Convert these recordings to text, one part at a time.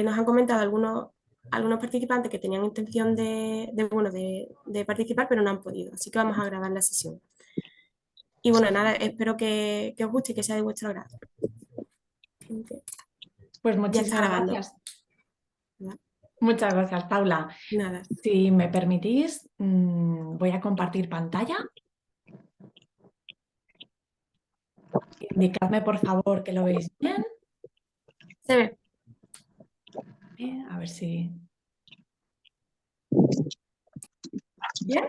nos han comentado algunos participantes que tenían intención de participar, pero no han podido. Así que vamos a grabar la sesión. Y bueno, nada, espero que os guste y que sea de vuestro agrado. Pues Ya está muchísimas grabando. gracias. Muchas gracias, Paula. Nada. Si me permitís, voy a compartir pantalla. Indicadme, por favor, que lo veis bien. Se ve. A ver si... ¿Bien?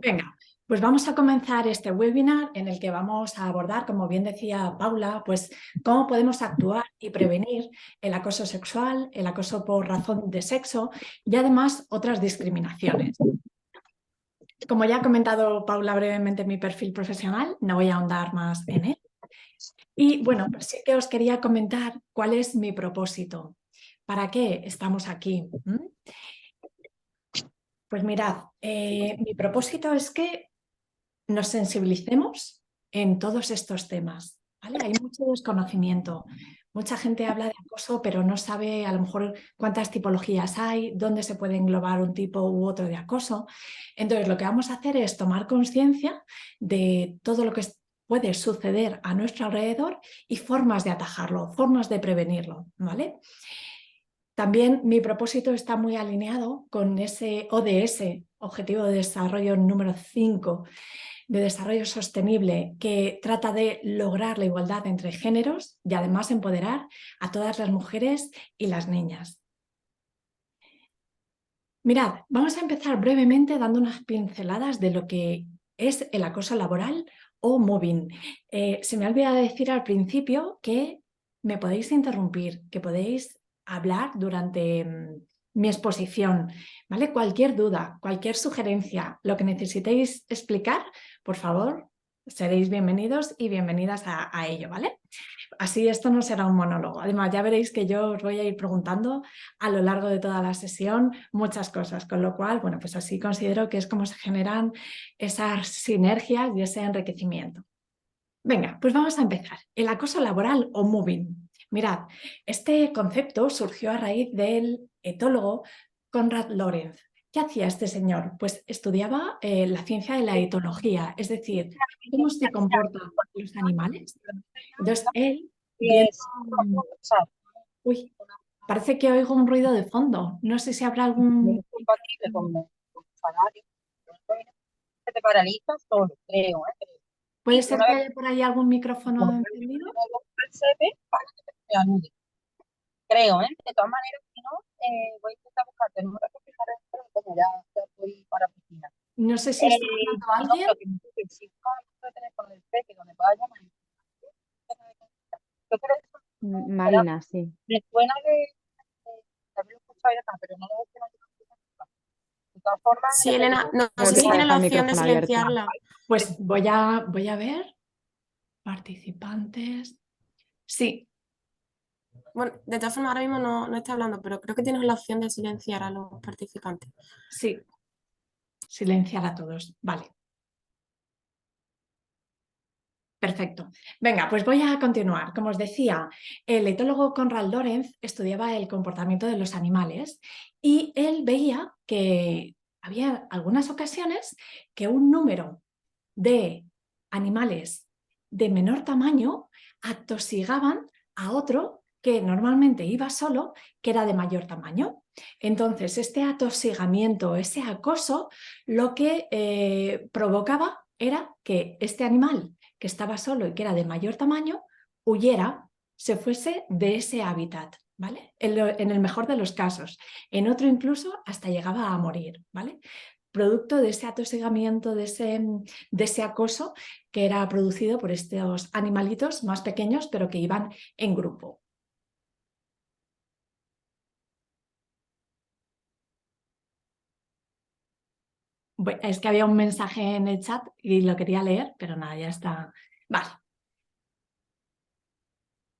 Venga, pues vamos a comenzar este webinar en el que vamos a abordar, como bien decía Paula, pues cómo podemos actuar y prevenir el acoso sexual, el acoso por razón de sexo y además otras discriminaciones. Como ya ha comentado Paula brevemente en mi perfil profesional, no voy a ahondar más en él. Y bueno, pues sí que os quería comentar cuál es mi propósito. ¿Para qué estamos aquí? Pues mirad, mi propósito es que nos sensibilicemos en todos estos temas, ¿vale? Hay mucho desconocimiento. Mucha gente habla de acoso, pero no sabe a lo mejor cuántas tipologías hay, dónde se puede englobar un tipo u otro de acoso. Entonces, lo que vamos a hacer es tomar conciencia de todo lo que puede suceder a nuestro alrededor y formas de atajarlo, formas de prevenirlo, ¿vale? También mi propósito está muy alineado con ese ODS, Objetivo de Desarrollo número 5, de desarrollo sostenible, que trata de lograr la igualdad entre géneros y además empoderar a todas las mujeres y las niñas. Mirad, vamos a empezar brevemente dando unas pinceladas de lo que es el acoso laboral o mobbing. Se me ha olvidado decir al principio que me podéis interrumpir, que podéis hablar durante mi exposición, ¿vale? Cualquier duda, cualquier sugerencia, lo que necesitéis explicar, por favor, seréis bienvenidos y bienvenidas a ello, ¿vale? Así esto no será un monólogo. Además, ya veréis que yo os voy a ir preguntando a lo largo de toda la sesión muchas cosas, con lo cual, bueno, pues así considero que es como se generan esas sinergias y ese enriquecimiento. Venga, pues vamos a empezar. El acoso laboral o mobbing. Mirad, este concepto surgió a raíz del etólogo Konrad Lorenz. ¿Qué hacía este señor? Pues estudiaba la ciencia de la etología, es decir, cómo se comportan los animales. Entonces, él, viendo... Uy, parece que oigo un ruido de fondo. No sé si habrá algún... Es compatible con tu salario. Que te paraliza solo, creo. ¿Puede Y ser una que vez haya por ahí algún micrófono que encendido? lo percebe, para que te anude. Creo, ¿eh? De todas maneras, si no, voy a intentar buscarte el número que fijar dentro, como ya estoy para oficina. No sé si está hablando Si no, alguien. pero que si buscas el número de teléfono del peque, donde pueda llamar, yo creo que eso Marina, sí. me suena de haberlo escuchado ya, pero no lo sé. De todas formas, Sí, ya te Elena, digo, no Creo sé que si igual tiene está la el opción de micrófono abierto. silenciarla. Pues voy a ver. Participantes. Sí, Bueno, de todas formas, ahora mismo no está hablando, pero creo que tienes la opción de silenciar a los participantes. sí. Silenciar a todos. Vale. Perfecto. Venga, pues voy a continuar. Como os decía, el etólogo Konrad Lorenz estudiaba el comportamiento de los animales y él veía que había algunas ocasiones que un número de animales de menor tamaño atosigaban a otro que normalmente iba solo, que era de mayor tamaño. Entonces, este atosigamiento, ese acoso, lo que provocaba era que este animal que estaba solo y que era de mayor tamaño, huyera, se fuese de ese hábitat, ¿vale? En el mejor de los casos. En otro incluso hasta llegaba a morir, ¿vale? Producto de ese atosigamiento, de ese acoso que era producido por estos animalitos más pequeños, pero que iban en grupo. Bueno, es que había un mensaje en el chat y lo quería leer, pero nada, ya está. Vale.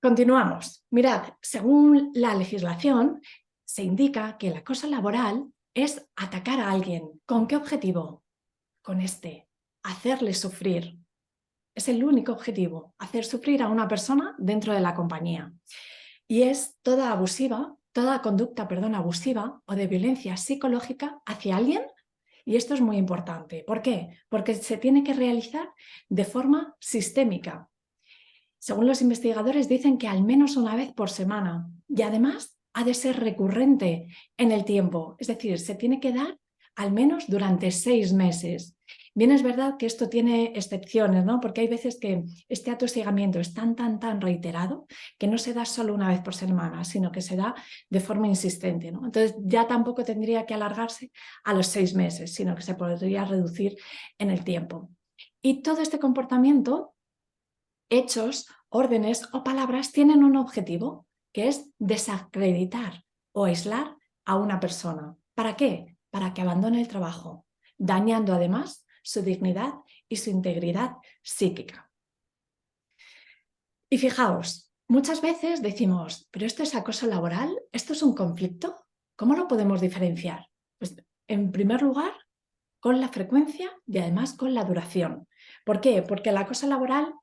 Continuamos. Mirad, según la legislación, se indica que el acoso laboral es atacar a alguien. ¿Con qué objetivo? Con hacerle sufrir. Es el único objetivo, hacer sufrir a una persona dentro de la compañía. y es toda conducta, perdón, abusiva o de violencia psicológica hacia alguien. Y esto es muy importante. ¿Por qué? Porque se tiene que realizar de forma sistémica. Según los investigadores, dicen que al menos una vez por semana. Y además ha de ser recurrente en el tiempo. Es decir, se tiene que dar al menos durante 6 meses. Bien, es verdad que esto tiene excepciones, ¿no? Porque hay veces que este atosigamiento es tan reiterado que no se da solo una vez por semana, sino que se da de forma insistente, ¿no? Entonces ya tampoco tendría que alargarse a los 6 meses, sino que se podría reducir en el tiempo. Y todo este comportamiento, hechos, órdenes o palabras tienen un objetivo, que es desacreditar o aislar a una persona. ¿Para qué? Para que abandone el trabajo, dañando además su dignidad y su integridad psíquica. Y fijaos, muchas veces decimos, ¿pero esto es acoso laboral? ¿Esto es un conflicto? ¿Cómo lo podemos diferenciar? Pues, en primer lugar, con la frecuencia y además con la duración. ¿Por qué? Porque el acoso laboral,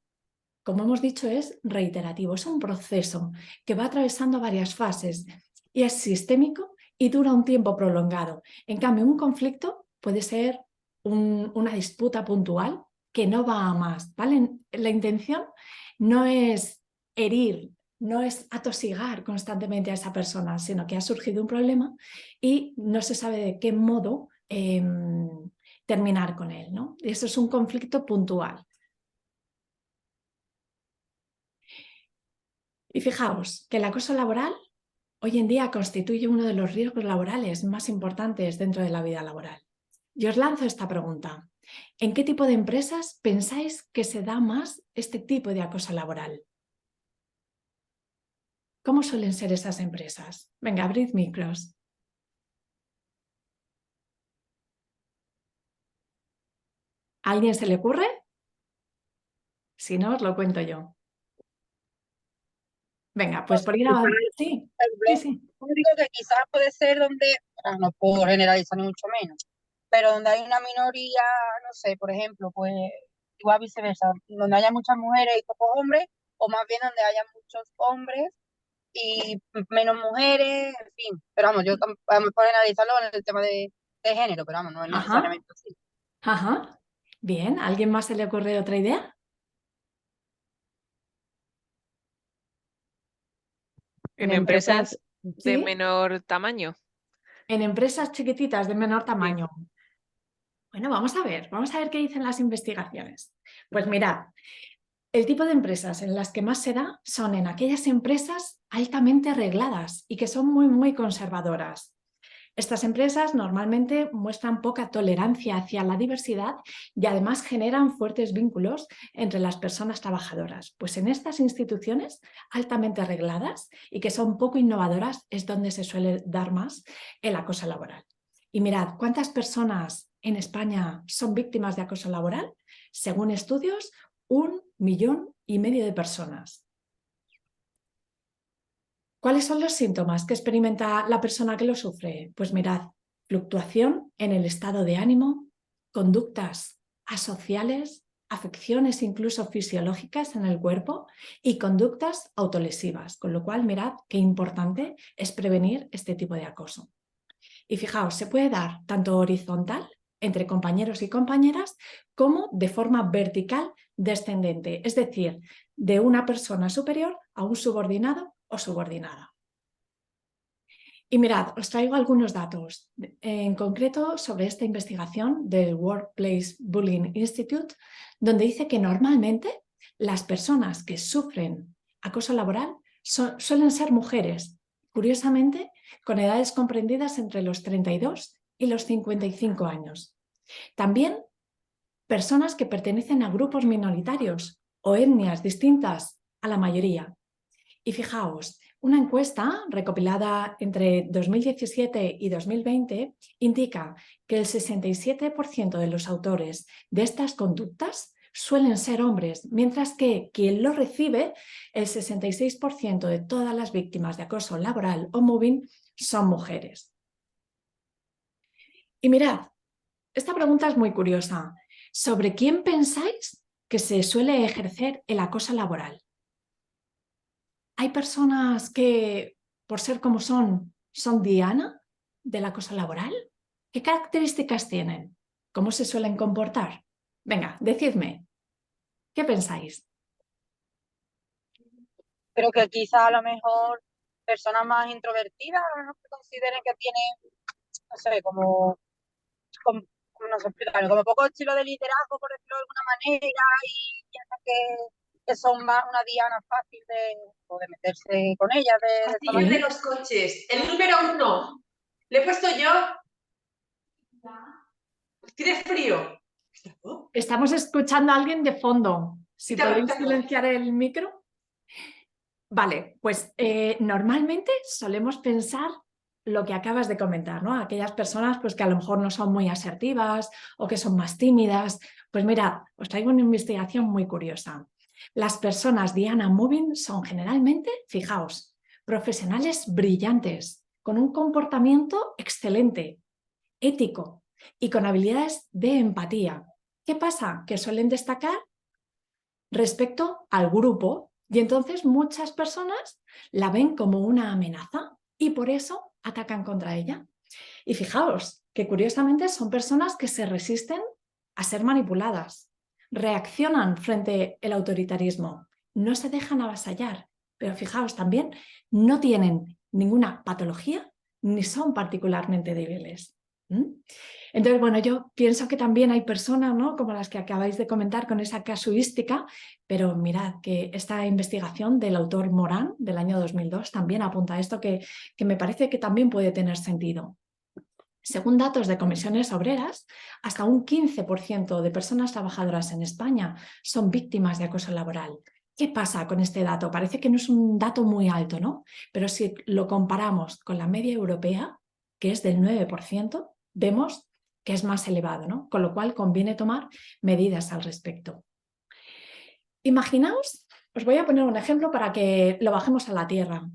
como hemos dicho, es reiterativo, es un proceso que va atravesando varias fases y es sistémico y dura un tiempo prolongado. En cambio, un conflicto puede ser una disputa puntual que no va a más, ¿vale? La intención no es herir, no es atosigar constantemente a esa persona, sino que ha surgido un problema y no se sabe de qué modo terminar con él, ¿no? Y eso es un conflicto puntual. Y fijaos que el acoso laboral hoy en día constituye uno de los riesgos laborales más importantes dentro de la vida laboral. Y os lanzo esta pregunta. ¿En qué tipo de empresas pensáis que se da más este tipo de acoso laboral? ¿Cómo suelen ser esas empresas? Venga, abrid micros. ¿A alguien se le ocurre? Si no, os lo cuento yo. Venga, pues por ir a... Sí, sí, sí. Yo digo que quizás puede ser donde, no puedo generalizar ni mucho menos, pero donde hay una minoría, no sé, por ejemplo, pues igual viceversa, donde haya muchas mujeres y pocos hombres, o más bien donde haya muchos hombres y menos mujeres, en fin. Pero vamos, yo vamos a analizarlo en el tema de género, pero vamos, no es Ajá, necesariamente así. ajá. Bien, ¿a alguien más se le ocurre otra idea? En empresas de ¿Sí? menor tamaño. En empresas chiquititas de menor Sí. tamaño. Bueno, vamos a ver qué dicen las investigaciones. Pues mirad, el tipo de empresas en las que más se da son en aquellas empresas altamente regladas y que son muy conservadoras. Estas empresas normalmente muestran poca tolerancia hacia la diversidad y además generan fuertes vínculos entre las personas trabajadoras. Pues en estas instituciones altamente regladas y que son poco innovadoras es donde se suele dar más el acoso laboral. Y mirad, ¿cuántas personas en España son víctimas de acoso laboral? Según estudios, 1,5 millones de personas. ¿Cuáles son los síntomas que experimenta la persona que lo sufre? Pues mirad, fluctuación en el estado de ánimo, conductas asociales, afecciones incluso fisiológicas en el cuerpo y conductas autolesivas, con lo cual mirad qué importante es prevenir este tipo de acoso. Y fijaos, se puede dar tanto horizontal entre compañeros y compañeras como de forma vertical descendente, es decir, de una persona superior a un subordinado o subordinada. Y mirad, os traigo algunos datos, en concreto sobre esta investigación del Workplace Bullying Institute, donde dice que normalmente las personas que sufren acoso laboral suelen ser mujeres, curiosamente, con edades comprendidas entre los 32 y los 55 años. También personas que pertenecen a grupos minoritarios o etnias distintas a la mayoría. Y fijaos, una encuesta recopilada entre 2017 y 2020 indica que el 67% de los autores de estas conductas suelen ser hombres, mientras que quien lo recibe, el 66% de todas las víctimas de acoso laboral o mobbing son mujeres. Y mirad, esta pregunta es muy curiosa. ¿Sobre quién pensáis que se suele ejercer el acoso laboral? Hay personas que, por ser como son diana del acoso laboral. ¿Qué características tienen? ¿Cómo se suelen comportar? Venga, decidme, ¿qué pensáis? Pero que quizá a lo mejor personas más introvertidas, ¿no? Que consideren que tienen, no sé, como, no sé explicarlo, como poco estilo de liderazgo, por decirlo de alguna manera, y piensan que son más una diana fácil de meterse con ellas de esta Sí, el de manera. los coches. El número 1. Le he puesto yo. ¿Tienes frío? Estamos escuchando a alguien de fondo. Si Quítalo, podéis quítalo. silenciar el micro. Vale, pues normalmente solemos pensar lo que acabas de comentar, ¿no? Aquellas personas pues, que a lo mejor no son muy asertivas o que son más tímidas. Pues mirad, os traigo una investigación muy curiosa. Las personas Diana Moving son generalmente, fijaos, profesionales brillantes, con un comportamiento excelente, ético y con habilidades de empatía. ¿Qué pasa? Que suelen destacar respecto al grupo y entonces muchas personas la ven como una amenaza y por eso atacan contra ella. Y fijaos que curiosamente son personas que se resisten a ser manipuladas, reaccionan frente al autoritarismo, no se dejan avasallar, pero fijaos también, no tienen ninguna patología ni son particularmente débiles. Entonces, bueno, yo pienso que también hay personas, ¿no?, como las que acabáis de comentar con esa casuística, pero mirad que esta investigación del autor Morán del año 2002 también apunta a esto que me parece que también puede tener sentido. Según datos de comisiones obreras, hasta un 15% de personas trabajadoras en España son víctimas de acoso laboral. ¿Qué pasa con este dato? Parece que no es un dato muy alto, ¿no? Pero si lo comparamos con la media europea, que es del 9%, vemos que es más elevado, ¿no? Con lo cual conviene tomar medidas al respecto. Imaginaos, os voy a poner un ejemplo para que lo bajemos a la tierra.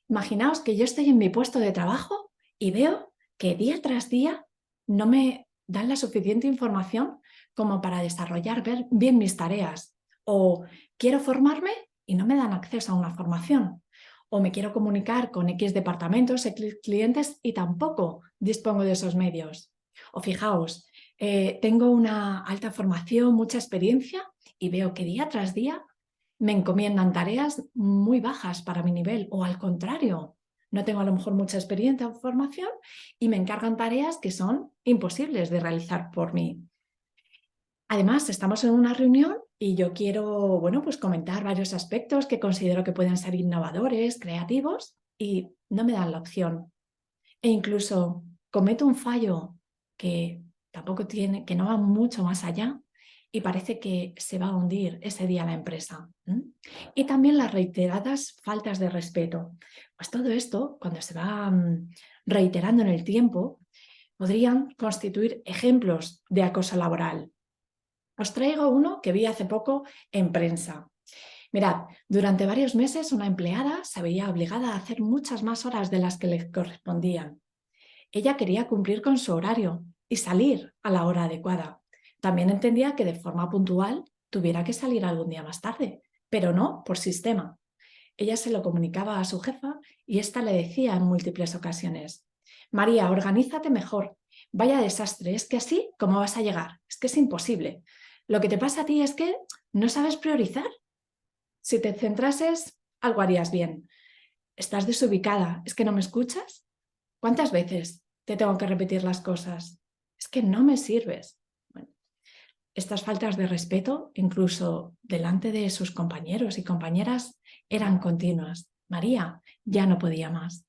Imaginaos que yo estoy en mi puesto de trabajo y veo que día tras día no me dan la suficiente información como para desarrollar bien mis tareas. O quiero formarme y no me dan acceso a una formación. O me quiero comunicar con X departamentos, X clientes y tampoco dispongo de esos medios. O fijaos, tengo una alta formación, mucha experiencia y veo que día tras día me encomiendan tareas muy bajas para mi nivel o al contrario, no tengo a lo mejor mucha experiencia o formación y me encargan tareas que son imposibles de realizar por mí. Además, estamos en una reunión y yo quiero, bueno, pues comentar varios aspectos que considero que pueden ser innovadores, creativos y no me dan la opción. E incluso cometo un fallo que tampoco tiene, que no va mucho más allá y parece que se va a hundir ese día la empresa. Y también las reiteradas faltas de respeto. Pues todo esto, cuando se va reiterando en el tiempo, podrían constituir ejemplos de acoso laboral. Os traigo uno que vi hace poco en prensa. Mirad, durante varios meses una empleada se veía obligada a hacer muchas más horas de las que le correspondían. Ella quería cumplir con su horario y salir a la hora adecuada. También entendía que de forma puntual tuviera que salir algún día más tarde, pero no por sistema. Ella se lo comunicaba a su jefa y ésta le decía en múltiples ocasiones: María, organízate mejor. Vaya desastre, es que así, ¿cómo vas a llegar? Es que es imposible. Lo que te pasa a ti es que no sabes priorizar. Si te centrases, algo harías bien. Estás desubicada, ¿es que no me escuchas? ¿Cuántas veces te tengo que repetir las cosas? Es que no me sirves. Bueno, estas faltas de respeto, incluso delante de sus compañeros y compañeras, eran continuas. María ya no podía más.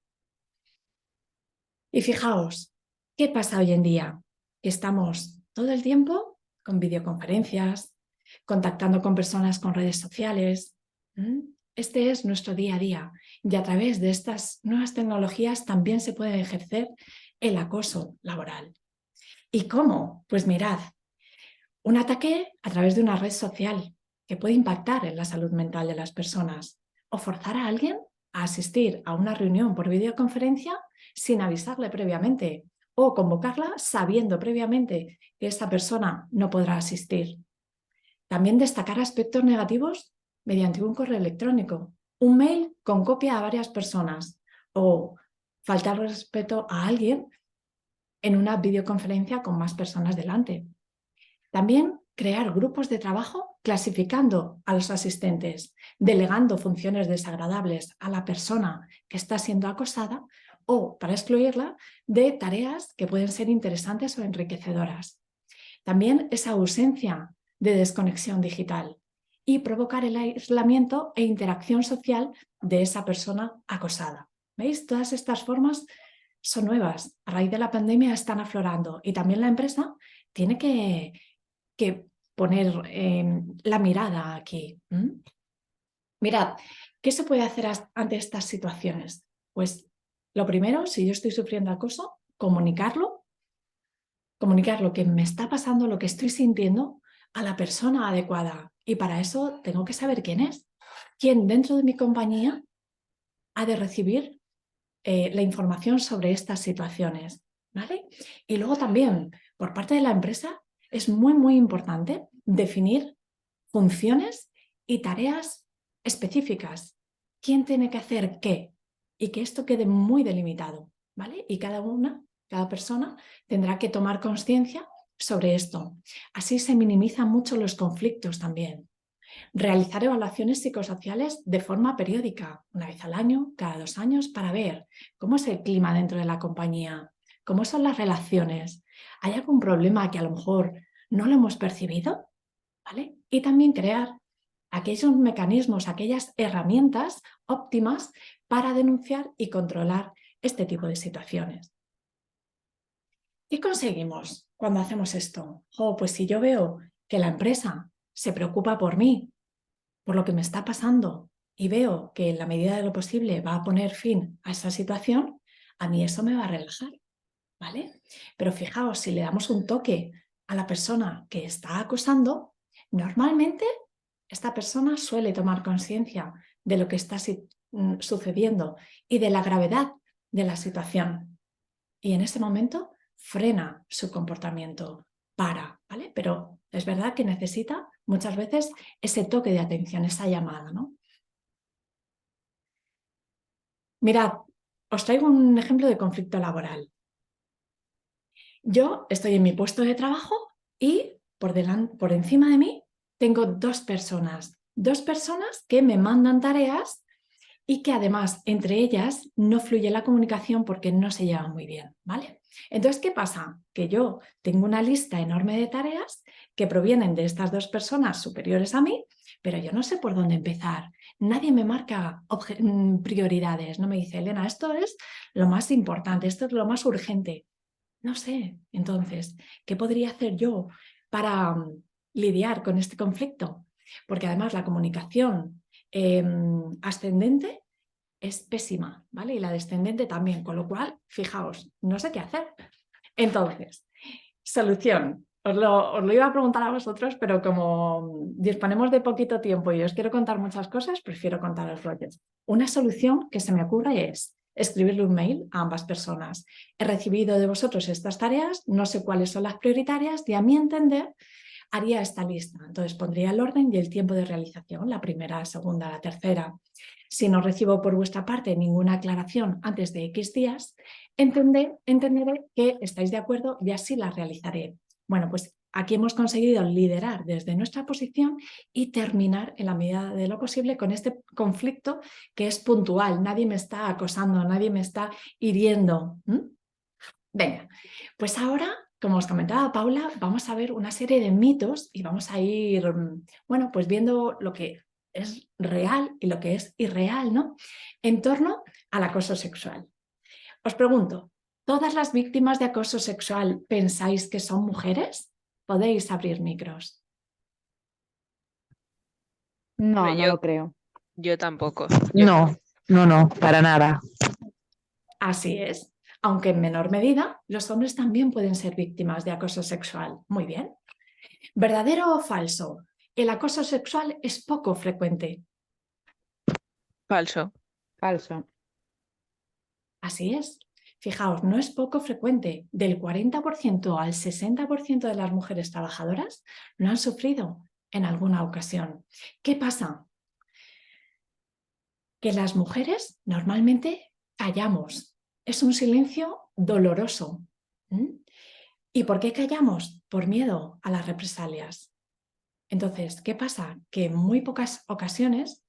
Y fijaos, ¿qué pasa hoy en día? Que estamos todo el tiempo con videoconferencias, contactando con personas con redes sociales. Este es nuestro día a día y a través de estas nuevas tecnologías también se puede ejercer el acoso laboral. ¿Y cómo? Pues mirad, un ataque a través de una red social que puede impactar en la salud mental de las personas o forzar a alguien a asistir a una reunión por videoconferencia sin avisarle previamente o convocarla sabiendo previamente que esa persona no podrá asistir. También destacar aspectos negativos mediante un correo electrónico. un mail con copia a varias personas o faltar respeto a alguien en una videoconferencia con más personas delante. También crear grupos de trabajo clasificando a los asistentes, delegando funciones desagradables a la persona que está siendo acosada o, para excluirla, de tareas que pueden ser interesantes o enriquecedoras. También esa ausencia de desconexión digital y provocar el aislamiento e interacción social de esa persona acosada. ¿Veis? Todas estas formas son nuevas. A raíz de la pandemia están aflorando y también la empresa tiene que poner la mirada aquí. Mirad, ¿qué se puede hacer ante estas situaciones? Pues lo primero, si yo estoy sufriendo acoso, comunicar lo que me está pasando, lo que estoy sintiendo a la persona adecuada. Y para eso tengo que saber quién es, quién dentro de mi compañía ha de recibir la información sobre estas situaciones, ¿vale? Y luego también, por parte de la empresa, es muy, muy importante definir funciones y tareas específicas. ¿Quién tiene que hacer qué? Y que esto quede muy delimitado, ¿vale? Y cada persona tendrá que tomar conciencia sobre esto. Así se minimizan mucho los conflictos también. Realizar evaluaciones psicosociales de forma periódica, una vez al año, cada 2 años, para ver cómo es el clima dentro de la compañía, cómo son las relaciones. ¿Hay algún problema que a lo mejor no lo hemos percibido? ¿Vale? Y también crear aquellos mecanismos, aquellas herramientas óptimas para denunciar y controlar este tipo de situaciones. ¿Qué conseguimos cuando hacemos esto? Pues si yo veo que la empresa se preocupa por mí, por lo que me está pasando, y veo que en la medida de lo posible va a poner fin a esa situación, a mí eso me va a relajar, ¿vale? Pero fijaos, si le damos un toque a la persona que está acosando, normalmente esta persona suele tomar conciencia de lo que está sucediendo y de la gravedad de la situación. Y en ese momento frena su comportamiento, ¿vale? Pero es verdad que necesita muchas veces ese toque de atención, esa llamada, ¿no? Mirad, os traigo un ejemplo de conflicto laboral. Yo estoy en mi puesto de trabajo y por encima de mí tengo dos personas que me mandan tareas y que además entre ellas no fluye la comunicación porque no se llevan muy bien, ¿vale? Entonces, ¿qué pasa? Que yo tengo una lista enorme de tareas que provienen de estas dos personas superiores a mí, pero yo no sé por dónde empezar. Nadie me marca prioridades, no me dice, Elena, esto es lo más importante, esto es lo más urgente. No sé, entonces, ¿qué podría hacer yo para lidiar con este conflicto? Porque además la comunicación ascendente es pésima, ¿vale? Y la descendente también, con lo cual, fijaos, no sé qué hacer. Entonces, solución. Os lo iba a preguntar a vosotros, pero como disponemos de poquito tiempo y os quiero contar muchas cosas, prefiero contaros rollos. Una solución que se me ocurre es escribirle un mail a ambas personas. He recibido de vosotros estas tareas, no sé cuáles son las prioritarias y a mi entender haría esta lista. Entonces pondría el orden y el tiempo de realización, la primera, la segunda, la tercera. Si no recibo por vuestra parte ninguna aclaración antes de X días, entenderé que estáis de acuerdo y así la realizaré. Bueno, pues aquí hemos conseguido liderar desde nuestra posición y terminar en la medida de lo posible con este conflicto que es puntual. Nadie me está acosando, nadie me está hiriendo. Venga, pues ahora, como os comentaba Paula, vamos a ver una serie de mitos y vamos a ir, bueno, pues viendo lo que es real y lo que es irreal, ¿no? En torno al acoso sexual. Os pregunto, ¿todas las víctimas de acoso sexual pensáis que son mujeres? Podéis abrir micros. No, Pero no lo creo. yo tampoco. No, para nada. Así es. Aunque en menor medida, los hombres también pueden ser víctimas de acoso sexual. Muy bien. ¿Verdadero o falso? El acoso sexual es poco frecuente. Falso. Falso. Así es. Fijaos, no es poco frecuente. Del 40% al 60% de las mujeres trabajadoras lo han sufrido en alguna ocasión. ¿Qué pasa? que las mujeres normalmente callamos. Es un silencio doloroso. ¿Y por qué callamos? Por miedo a las represalias. Entonces, ¿qué pasa? Que en muy pocas ocasiones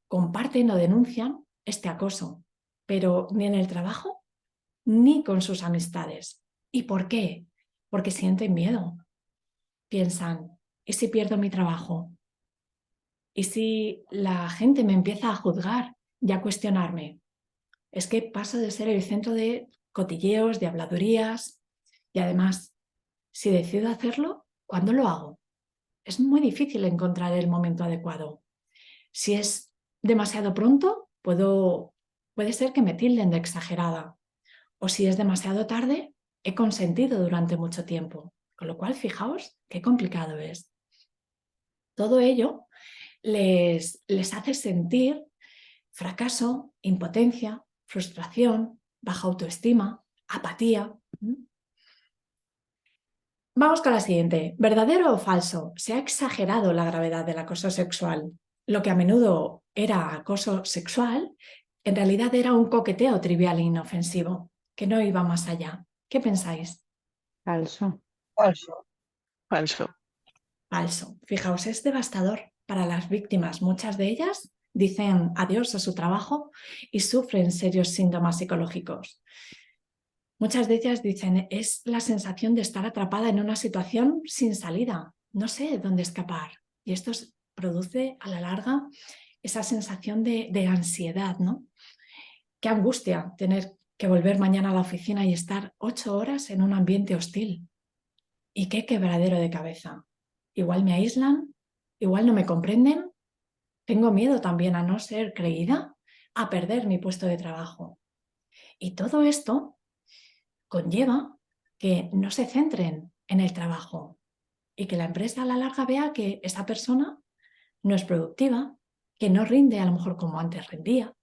comparten o denuncian este acoso, pero ni en el trabajo ni con sus amistades. ¿Y por qué? Porque sienten miedo. Piensan, ¿y si pierdo mi trabajo? ¿Y si la gente me empieza a juzgar y a cuestionarme? Es que paso de ser el centro de cotilleos, de habladurías, y además, si decido hacerlo, ¿cuándo lo hago? Es muy difícil encontrar el momento adecuado. Si es demasiado pronto, puede ser que me tilden de exagerada. O si es demasiado tarde, he consentido durante mucho tiempo. Con lo cual, fijaos qué complicado es. Todo ello les hace sentir fracaso, impotencia, frustración, baja autoestima, apatía. Vamos con la siguiente. ¿Verdadero o falso? Se ha exagerado la gravedad del acoso sexual. Lo que a menudo era acoso sexual, en realidad era un coqueteo trivial e inofensivo, que no iba más allá. ¿Qué pensáis? Falso. Falso. Falso. Falso. Fijaos, es devastador para las víctimas. Muchas de ellas dicen adiós a su trabajo y sufren serios síntomas psicológicos. Muchas de ellas dicen, es la sensación de estar atrapada en una situación sin salida. No sé dónde escapar. Y esto produce a la larga esa sensación de ansiedad, ¿no? Qué angustia tener que volver mañana a la oficina y estar 8 horas en un ambiente hostil. Y qué quebradero de cabeza. Igual me aíslan, igual no me comprenden. Tengo miedo también a no ser creída, a perder mi puesto de trabajo. Y todo esto conlleva que no se centren en el trabajo y que la empresa a la larga vea que esa persona no es productiva, que no rinde a lo mejor como antes rendía.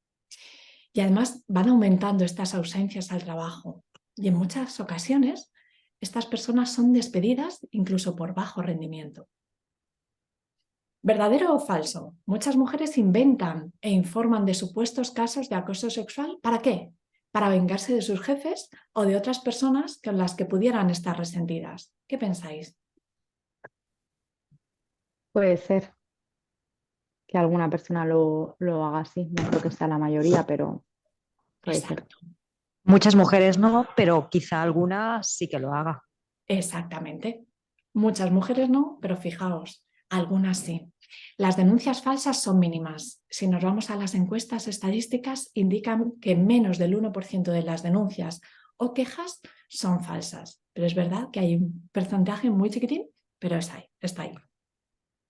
Y además van aumentando estas ausencias al trabajo. Y en muchas ocasiones estas personas son despedidas incluso por bajo rendimiento. ¿Verdadero o falso? Muchas mujeres inventan e informan de supuestos casos de acoso sexual. ¿Para qué? Para vengarse de sus jefes o de otras personas con las que pudieran estar resentidas. ¿Qué pensáis? Puede ser que alguna persona lo haga así. No creo que sea la mayoría, pero puede ser. Exacto. Muchas mujeres no, pero quizá alguna sí que lo haga. Exactamente. Muchas mujeres no, pero fijaos, algunas sí. Las denuncias falsas son mínimas. Si nos vamos a las encuestas estadísticas, indican que menos del 1% de las denuncias o quejas son falsas. Pero es verdad que hay un porcentaje muy chiquitín, pero está ahí.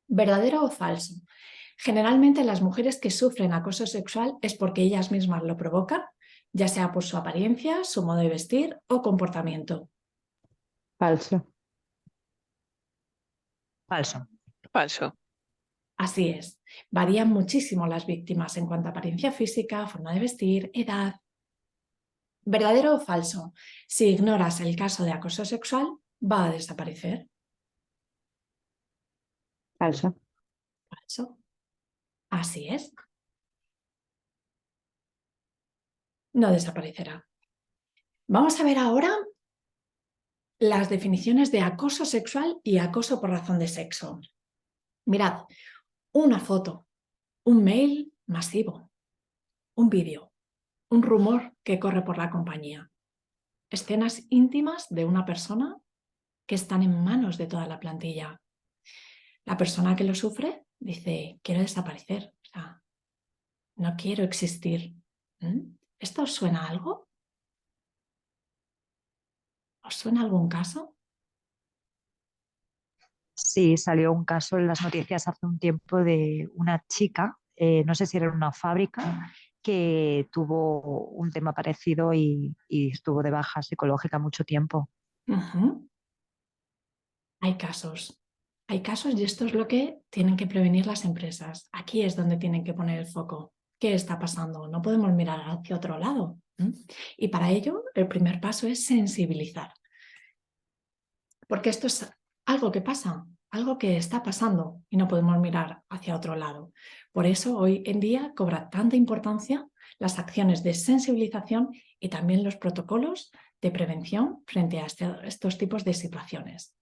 ¿Verdadero o falso? Generalmente las mujeres que sufren acoso sexual es porque ellas mismas lo provocan, ya sea por su apariencia, su modo de vestir o comportamiento. Falso. Falso. Falso. Así es, varían muchísimo las víctimas en cuanto a apariencia física, forma de vestir, edad. ¿Verdadero o falso? Si ignoras el caso de acoso sexual, va a desaparecer. Falso. Falso. Así es. No desaparecerá. Vamos a ver ahora las definiciones de acoso sexual y acoso por razón de sexo. Mirad, una foto, un mail masivo, un vídeo, un rumor que corre por la compañía, escenas íntimas de una persona que están en manos de toda la plantilla. La persona que lo sufre dice, quiero desaparecer, o sea, no quiero existir. ¿Esto os suena a algo? ¿Os suena algún caso? Sí, salió un caso en las noticias hace un tiempo de una chica, no sé si era en una fábrica, que tuvo un tema parecido y estuvo de baja psicológica mucho tiempo. Hay casos y esto es lo que tienen que prevenir las empresas. Aquí es donde tienen que poner el foco. ¿Qué está pasando? No podemos mirar hacia otro lado. Y para ello, el primer paso es sensibilizar. Porque esto es algo que pasa algo que está pasando y no podemos mirar hacia otro lado. Por eso hoy en día cobra tanta importancia las acciones de sensibilización y también los protocolos de prevención frente a estos tipos de situaciones.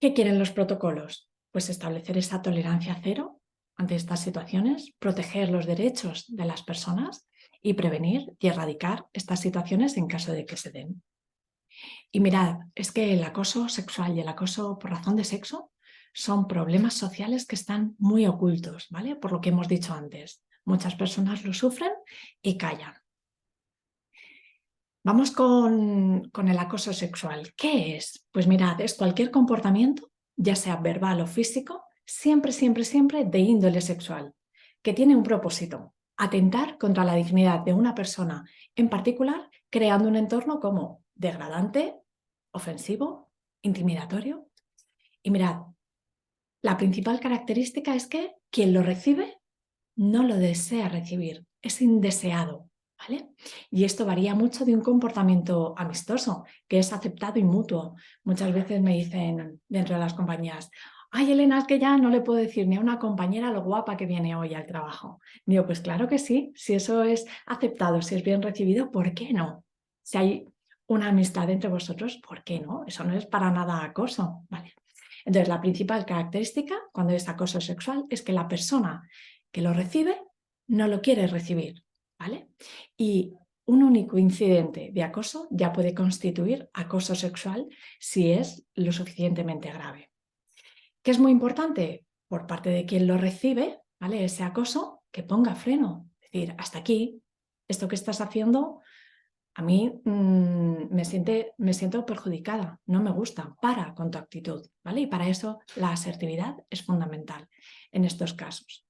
¿Qué quieren los protocolos? Pues establecer esa tolerancia cero ante estas situaciones, proteger los derechos de las personas y prevenir y erradicar estas situaciones en caso de que se den. Y mirad, es que el acoso sexual y el acoso por razón de sexo son problemas sociales que están muy ocultos, ¿vale? Por lo que hemos dicho antes. Muchas personas lo sufren y callan. Vamos con el acoso sexual. ¿Qué es? Pues mirad, es cualquier comportamiento, ya sea verbal o físico, siempre de índole sexual, que tiene un propósito: atentar contra la dignidad de una persona en particular, creando un entorno como degradante, ofensivo, intimidatorio. Y mirad, la principal característica es que quien lo recibe no lo desea recibir, es indeseado, ¿vale? Y esto varía mucho de un comportamiento amistoso, que es aceptado y mutuo. Muchas veces me dicen dentro de las compañías: ay, Elena, es que ya no le puedo decir ni a una compañera lo guapa que viene hoy al trabajo. Digo, pues claro que sí, si eso es aceptado, si es bien recibido, ¿por qué no? Si hay una amistad entre vosotros, ¿por qué no? Eso no es para nada acoso, ¿vale? Entonces, la principal característica cuando es acoso sexual es que la persona que lo recibe no lo quiere recibir, ¿vale? Y un único incidente de acoso ya puede constituir acoso sexual si es lo suficientemente grave. ¿Qué es muy importante? Por parte de quien lo recibe, ¿vale? Ese acoso, que ponga freno. Es decir, hasta aquí, esto que estás haciendo a mí me siento perjudicada, no me gusta, para con tu actitud, ¿vale? Y para eso la asertividad es fundamental en estos casos.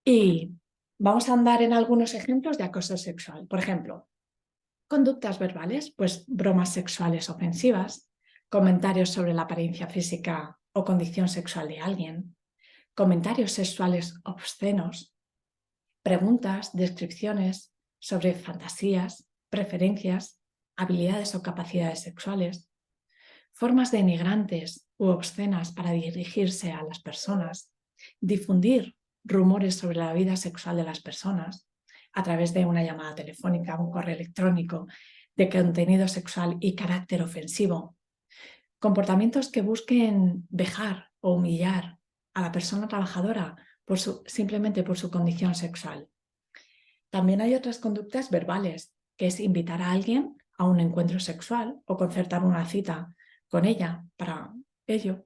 Y vamos a andar en algunos ejemplos de acoso sexual. Por ejemplo, conductas verbales, pues bromas sexuales ofensivas, comentarios sobre la apariencia física o condición sexual de alguien, comentarios sexuales obscenos, preguntas, descripciones sobre fantasías, preferencias, habilidades o capacidades sexuales, formas denigrantes u obscenas para dirigirse a las personas, difundir rumores sobre la vida sexual de las personas a través de una llamada telefónica, un correo electrónico de contenido sexual y carácter ofensivo, comportamientos que busquen vejar o humillar a la persona trabajadora simplemente por su condición sexual. También hay otras conductas verbales, que es invitar a alguien a un encuentro sexual o concertar una cita con ella para ello.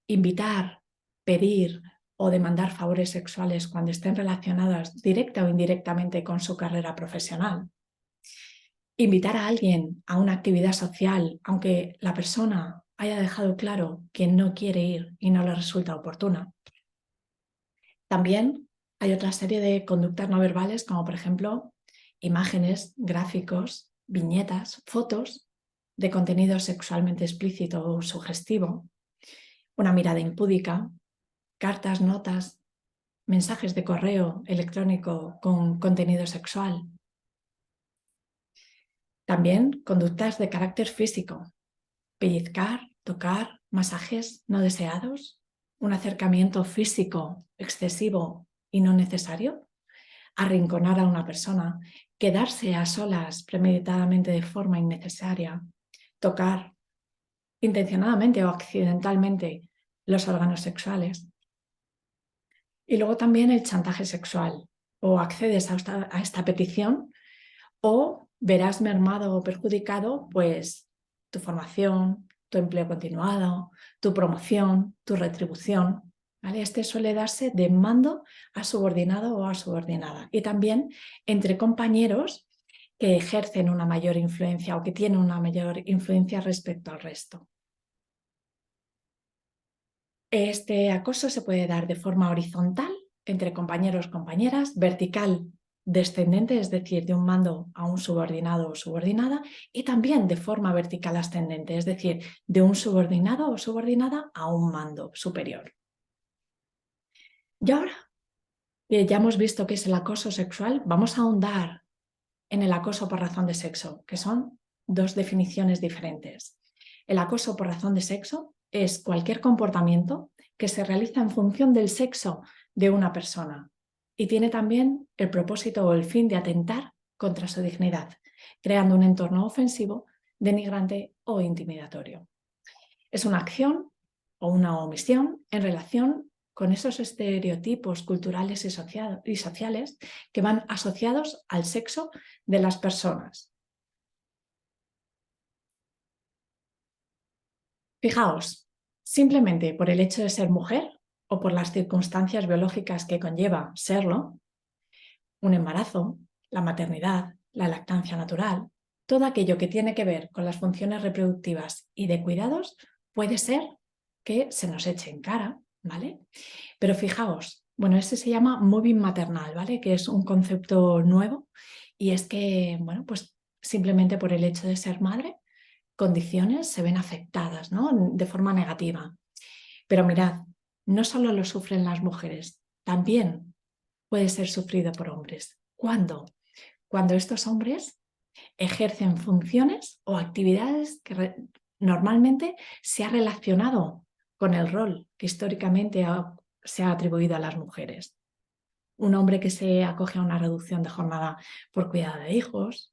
Invitar, pedir o demandar favores sexuales cuando estén relacionadas directa o indirectamente con su carrera profesional. Invitar a alguien a una actividad social, aunque la persona haya dejado claro que no quiere ir y no le resulta oportuna. También hay otra serie de conductas no verbales, como por ejemplo imágenes, gráficos, viñetas, fotos de contenido sexualmente explícito o sugestivo, una mirada impúdica, cartas, notas, mensajes de correo electrónico con contenido sexual. También conductas de carácter físico, pellizcar, tocar, masajes no deseados, un acercamiento físico excesivo y no necesario, arrinconar a una persona, quedarse a solas premeditadamente de forma innecesaria, tocar intencionadamente o accidentalmente los órganos sexuales. Y luego también el chantaje sexual. O accedes a esta petición o verás mermado o perjudicado pues tu formación, tu empleo continuado, tu promoción, tu retribución, ¿vale? Este suele darse de mando a subordinado o a subordinada y también entre compañeros que ejercen una mayor influencia o que tienen una mayor influencia respecto al resto. Este acoso se puede dar de forma horizontal entre compañeros, compañeras, vertical, descendente, es decir, de un mando a un subordinado o subordinada, y también de forma vertical ascendente, es decir, de un subordinado o subordinada a un mando superior. Y ahora que ya hemos visto qué es el acoso sexual, vamos a ahondar en el acoso por razón de sexo, que son dos definiciones diferentes. El acoso por razón de sexo es cualquier comportamiento que se realiza en función del sexo de una persona y tiene también el propósito o el fin de atentar contra su dignidad, creando un entorno ofensivo, denigrante o intimidatorio. Es una acción o una omisión en relación con esos estereotipos culturales y sociales que van asociados al sexo de las personas. Fijaos, simplemente por el hecho de ser mujer o por las circunstancias biológicas que conlleva serlo, un embarazo, la maternidad, la lactancia natural, todo aquello que tiene que ver con las funciones reproductivas y de cuidados puede ser que se nos eche en cara, ¿vale? Pero fijaos, bueno, ese se llama mobbing maternal, ¿vale? Que es un concepto nuevo y es que, bueno, pues simplemente por el hecho de ser madre, condiciones se ven afectadas, ¿no? De forma negativa. Pero mirad, no solo lo sufren las mujeres, también puede ser sufrido por hombres. ¿Cuándo? Cuando estos hombres ejercen funciones o actividades que normalmente se ha relacionado con el rol que históricamente se ha atribuido a las mujeres. Un hombre que se acoge a una reducción de jornada por cuidado de hijos,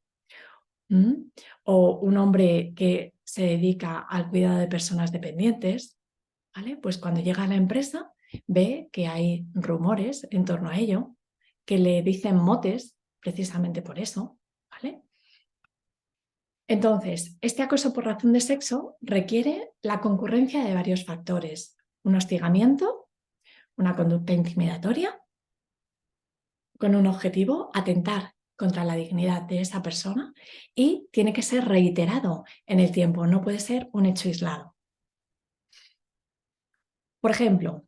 o un hombre que se dedica al cuidado de personas dependientes, ¿vale? Pues cuando llega a la empresa ve que hay rumores en torno a ello, que le dicen motes precisamente por eso, ¿vale? Entonces, este acoso por razón de sexo requiere la concurrencia de varios factores: un hostigamiento, una conducta intimidatoria, con un objetivo, atentar contra la dignidad de esa persona, y tiene que ser reiterado en el tiempo, no puede ser un hecho aislado. Por ejemplo,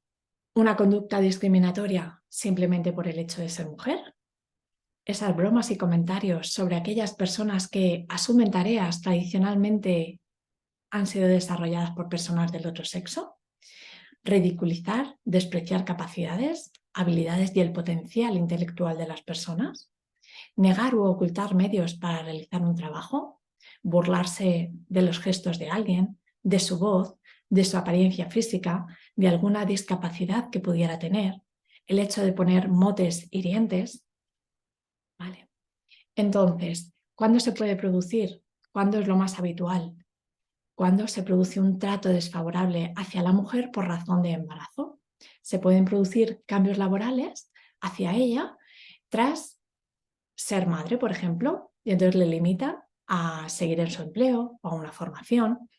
una conducta discriminatoria simplemente por el hecho de ser mujer. Esas bromas y comentarios sobre aquellas personas que asumen tareas tradicionalmente han sido desarrolladas por personas del otro sexo. Ridiculizar, despreciar capacidades, habilidades y el potencial intelectual de las personas. Negar u ocultar medios para realizar un trabajo. Burlarse de los gestos de alguien, de su voz, de su apariencia física, de alguna discapacidad que pudiera tener. El hecho de poner motes hirientes. Vale. Entonces, ¿cuándo se puede producir? ¿Cuándo es lo más habitual? Cuando se produce un trato desfavorable hacia la mujer por razón de embarazo. Se pueden producir cambios laborales hacia ella tras ser madre, por ejemplo, y entonces le limita a seguir en su empleo o a una formación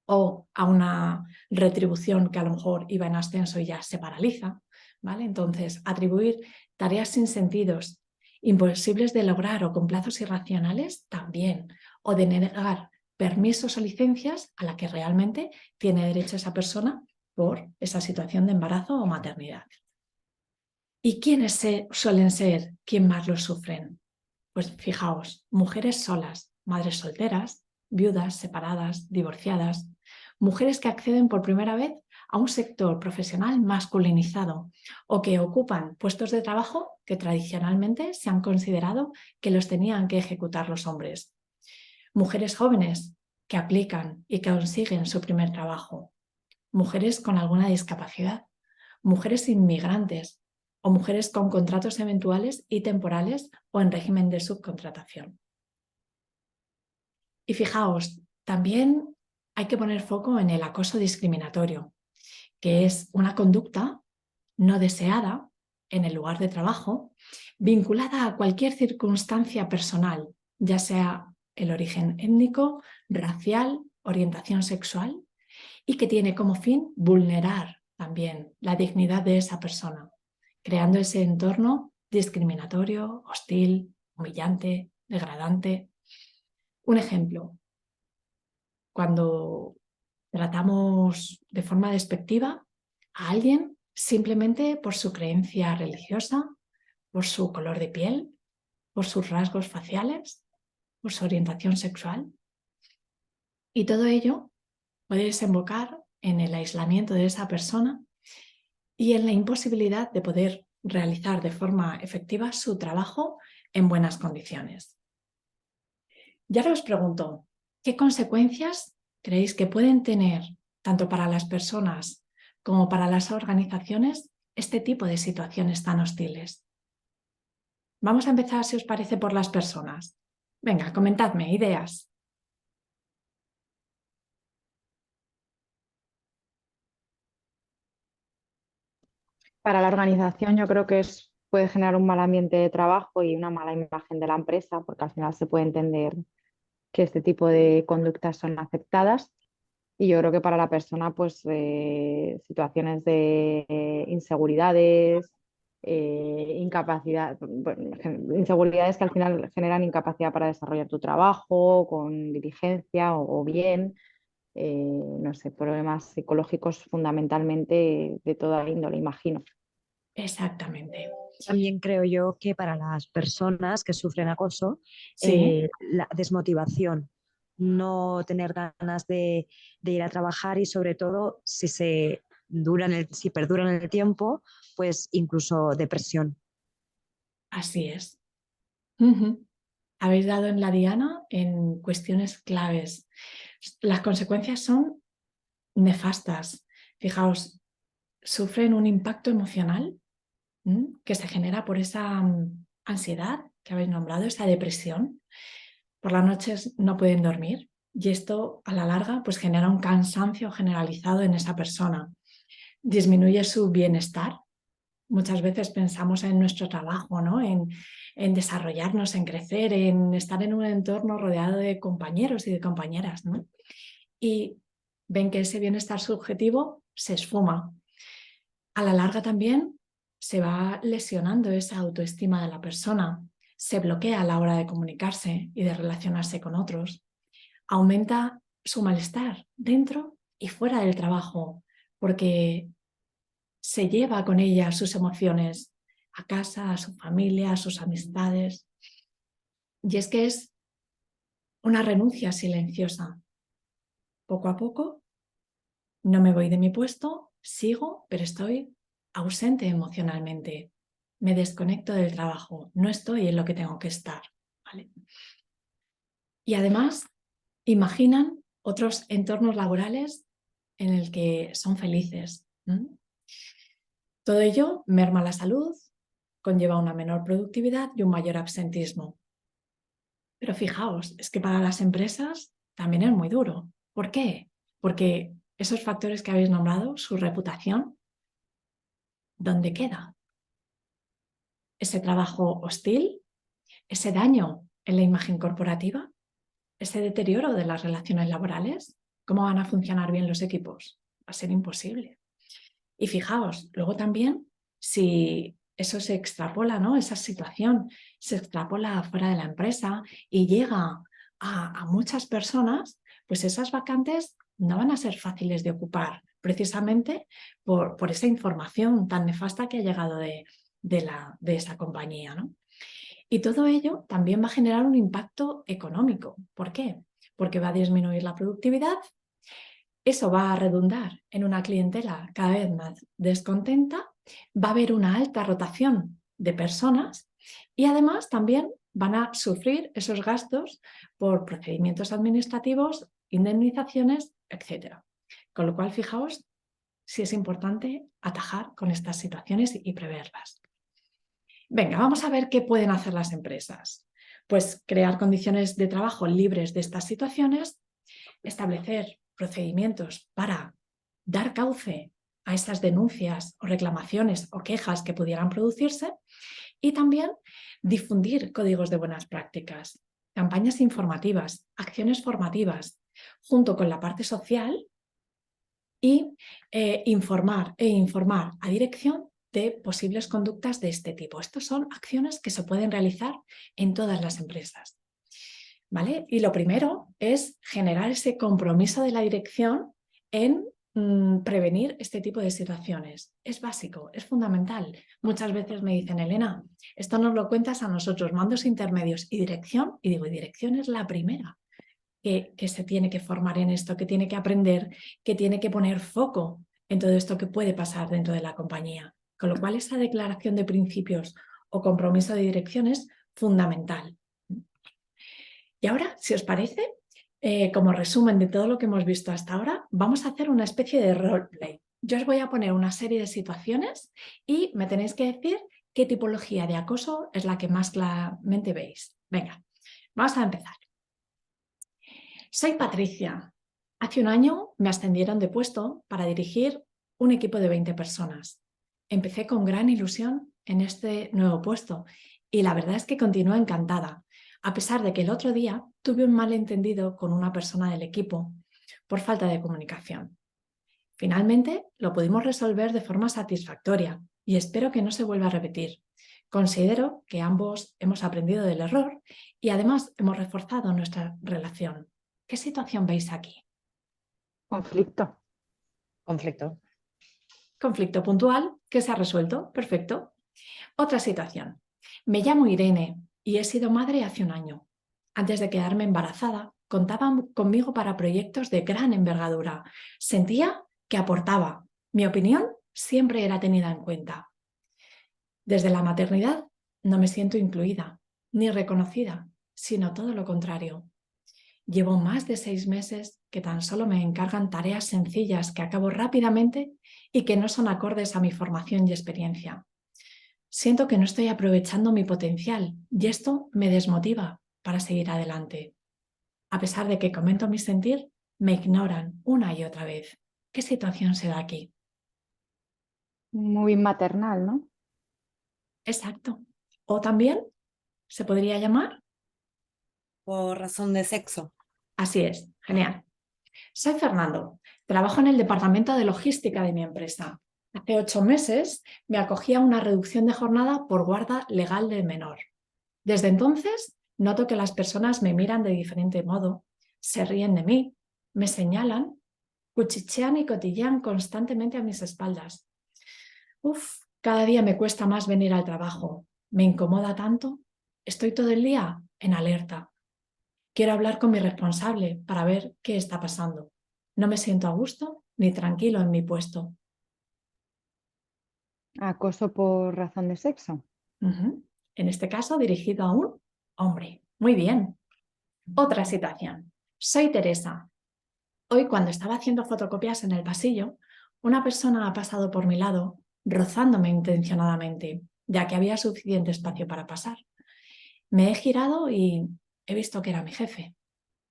o a una retribución que a lo mejor iba en ascenso y ya se paraliza, ¿vale? Entonces, atribuir tareas sin sentidos, imposibles de lograr o con plazos irracionales también, o de negar permisos o licencias a la que realmente tiene derecho esa persona por esa situación de embarazo o maternidad. ¿Y quiénes suelen ser quien más lo sufren? Pues fijaos, mujeres solas, madres solteras, viudas, separadas, divorciadas, mujeres que acceden por primera vez a un sector profesional masculinizado o que ocupan puestos de trabajo que tradicionalmente se han considerado que los tenían que ejecutar los hombres. Mujeres jóvenes que aplican y que consiguen su primer trabajo. Mujeres con alguna discapacidad. Mujeres inmigrantes o mujeres con contratos eventuales y temporales o en régimen de subcontratación. Y fijaos, también hay que poner foco en el acoso discriminatorio, que es una conducta no deseada en el lugar de trabajo, vinculada a cualquier circunstancia personal, ya sea el origen étnico, racial, orientación sexual, y que tiene como fin vulnerar también la dignidad de esa persona, creando ese entorno discriminatorio, hostil, humillante, degradante. Un ejemplo, cuando tratamos de forma despectiva a alguien simplemente por su creencia religiosa, por su color de piel, por sus rasgos faciales, por su orientación sexual. Y todo ello puede desembocar en el aislamiento de esa persona y en la imposibilidad de poder realizar de forma efectiva su trabajo en buenas condiciones. Y ahora os pregunto, ¿qué consecuencias creéis que pueden tener, tanto para las personas como para las organizaciones, este tipo de situaciones tan hostiles? Vamos a empezar, si os parece, por las personas. Venga, comentadme ideas. Para la organización yo creo que puede generar un mal ambiente de trabajo y una mala imagen de la empresa, porque al final se puede entender que este tipo de conductas son aceptadas. Y yo creo que para la persona, pues situaciones de inseguridades, incapacidad, bueno, inseguridades que al final generan incapacidad para desarrollar tu trabajo con diligencia o bien, no sé, problemas psicológicos fundamentalmente de toda índole, imagino. Exactamente. También creo yo que para las personas que sufren acoso, Sí, la desmotivación, no tener ganas de ir a trabajar y sobre todo si perduran en el tiempo, pues incluso depresión. así es. Ujú. Habéis dado en la diana en cuestiones claves. Las consecuencias son nefastas. Fijaos, sufren un impacto emocional que se genera por esa ansiedad que habéis nombrado, esa depresión. Por las noches no pueden dormir y esto a la larga pues genera un cansancio generalizado en esa persona. Disminuye su bienestar. Muchas veces pensamos en nuestro trabajo, ¿no? En desarrollarnos, en crecer, en estar en un entorno rodeado de compañeros y de compañeras, ¿no? Y ven que ese bienestar subjetivo se esfuma. A la larga también se va lesionando esa autoestima de la persona, se bloquea a la hora de comunicarse y de relacionarse con otros, aumenta su malestar dentro y fuera del trabajo, porque se lleva con ella sus emociones a casa, a su familia, a sus amistades. Y es que es una renuncia silenciosa. Poco a poco no me voy de mi puesto, sigo, pero estoy ausente emocionalmente. Me desconecto del trabajo, no estoy en lo que tengo que estar. ¿Vale? Y además, imaginan otros entornos laborales en el que son felices. Todo ello merma la salud, conlleva una menor productividad y un mayor absentismo. Pero fijaos, es que para las empresas también es muy duro. ¿Por qué? Porque esos factores que habéis nombrado, su reputación, ¿dónde queda? Ese trabajo hostil, ese daño en la imagen corporativa, ese deterioro de las relaciones laborales, ¿cómo van a funcionar bien los equipos? Va a ser imposible. Y fijaos, luego también, si eso se extrapola, ¿no? Esa situación se extrapola fuera de la empresa y llega a muchas personas, pues esas vacantes no van a ser fáciles de ocupar, precisamente por esa información tan nefasta que ha llegado de esa compañía, ¿no? Y todo ello también va a generar un impacto económico. ¿Por qué? Porque va a disminuir la productividad. Eso va a redundar en una clientela cada vez más descontenta, va a haber una alta rotación de personas y además también van a sufrir esos gastos por procedimientos administrativos, indemnizaciones, etc. Con lo cual, fijaos si es importante atajar con estas situaciones y preverlas. Venga, vamos a ver qué pueden hacer las empresas. Pues crear condiciones de trabajo libres de estas situaciones, establecer procedimientos para dar cauce a esas denuncias o reclamaciones o quejas que pudieran producirse y también difundir códigos de buenas prácticas, campañas informativas, acciones formativas, junto con la parte social y informar a dirección de posibles conductas de este tipo. Estas son acciones que se pueden realizar en todas las empresas. ¿Vale? Y lo primero es generar ese compromiso de la dirección en prevenir este tipo de situaciones. Es básico, es fundamental. Muchas veces me dicen, Elena, esto nos lo cuentas a nosotros, mandos intermedios y dirección, y digo, y dirección es la primera que se tiene que formar en esto, que tiene que aprender, que tiene que poner foco en todo esto que puede pasar dentro de la compañía. Con lo cual, esa declaración de principios o compromiso de dirección es fundamental. Y ahora, si os parece, como resumen de todo lo que hemos visto hasta ahora, vamos a hacer una especie de roleplay. Yo os voy a poner una serie de situaciones y me tenéis que decir qué tipología de acoso es la que más claramente veis. Venga, vamos a empezar. Soy Patricia. Hace un año me ascendieron de puesto para dirigir un equipo de 20 personas. Empecé con gran ilusión en este nuevo puesto y la verdad es que continúo encantada, a pesar de que el otro día tuve un malentendido con una persona del equipo por falta de comunicación. Finalmente lo pudimos resolver de forma satisfactoria y espero que no se vuelva a repetir. Considero que ambos hemos aprendido del error y además hemos reforzado nuestra relación. ¿Qué situación veis aquí? Conflicto. Conflicto. Conflicto puntual que se ha resuelto. Perfecto. Otra situación. Me llamo Irene y he sido madre hace un año. Antes de quedarme embarazada, contaban conmigo para proyectos de gran envergadura. Sentía que aportaba. Mi opinión siempre era tenida en cuenta. Desde la maternidad no me siento incluida ni reconocida, sino todo lo contrario. Llevo más de 6 meses que tan solo me encargan tareas sencillas que acabo rápidamente y que no son acordes a mi formación y experiencia. Siento que no estoy aprovechando mi potencial y esto me desmotiva para seguir adelante. A pesar de que comento mi sentir, me ignoran una y otra vez. ¿Qué situación se da aquí? Muy maternal, ¿no? Exacto. O también se podría llamar. Por razón de sexo. Así es, genial. Soy Fernando, trabajo en el departamento de logística de mi empresa. Hace 8 meses me acogí a una reducción de jornada por guarda legal del menor. Desde entonces noto que las personas me miran de diferente modo, se ríen de mí, me señalan, cuchichean y cotillean constantemente a mis espaldas. Cada día me cuesta más venir al trabajo, me incomoda tanto, estoy todo el día en alerta. Quiero hablar con mi responsable para ver qué está pasando. No me siento a gusto ni tranquilo en mi puesto. Acoso por razón de sexo. En este caso dirigido a un hombre. Muy bien. Otra situación. Soy Teresa. Hoy, cuando estaba haciendo fotocopias en el pasillo, una persona ha pasado por mi lado rozándome intencionadamente, ya que había suficiente espacio para pasar. Me he girado y he visto que era mi jefe.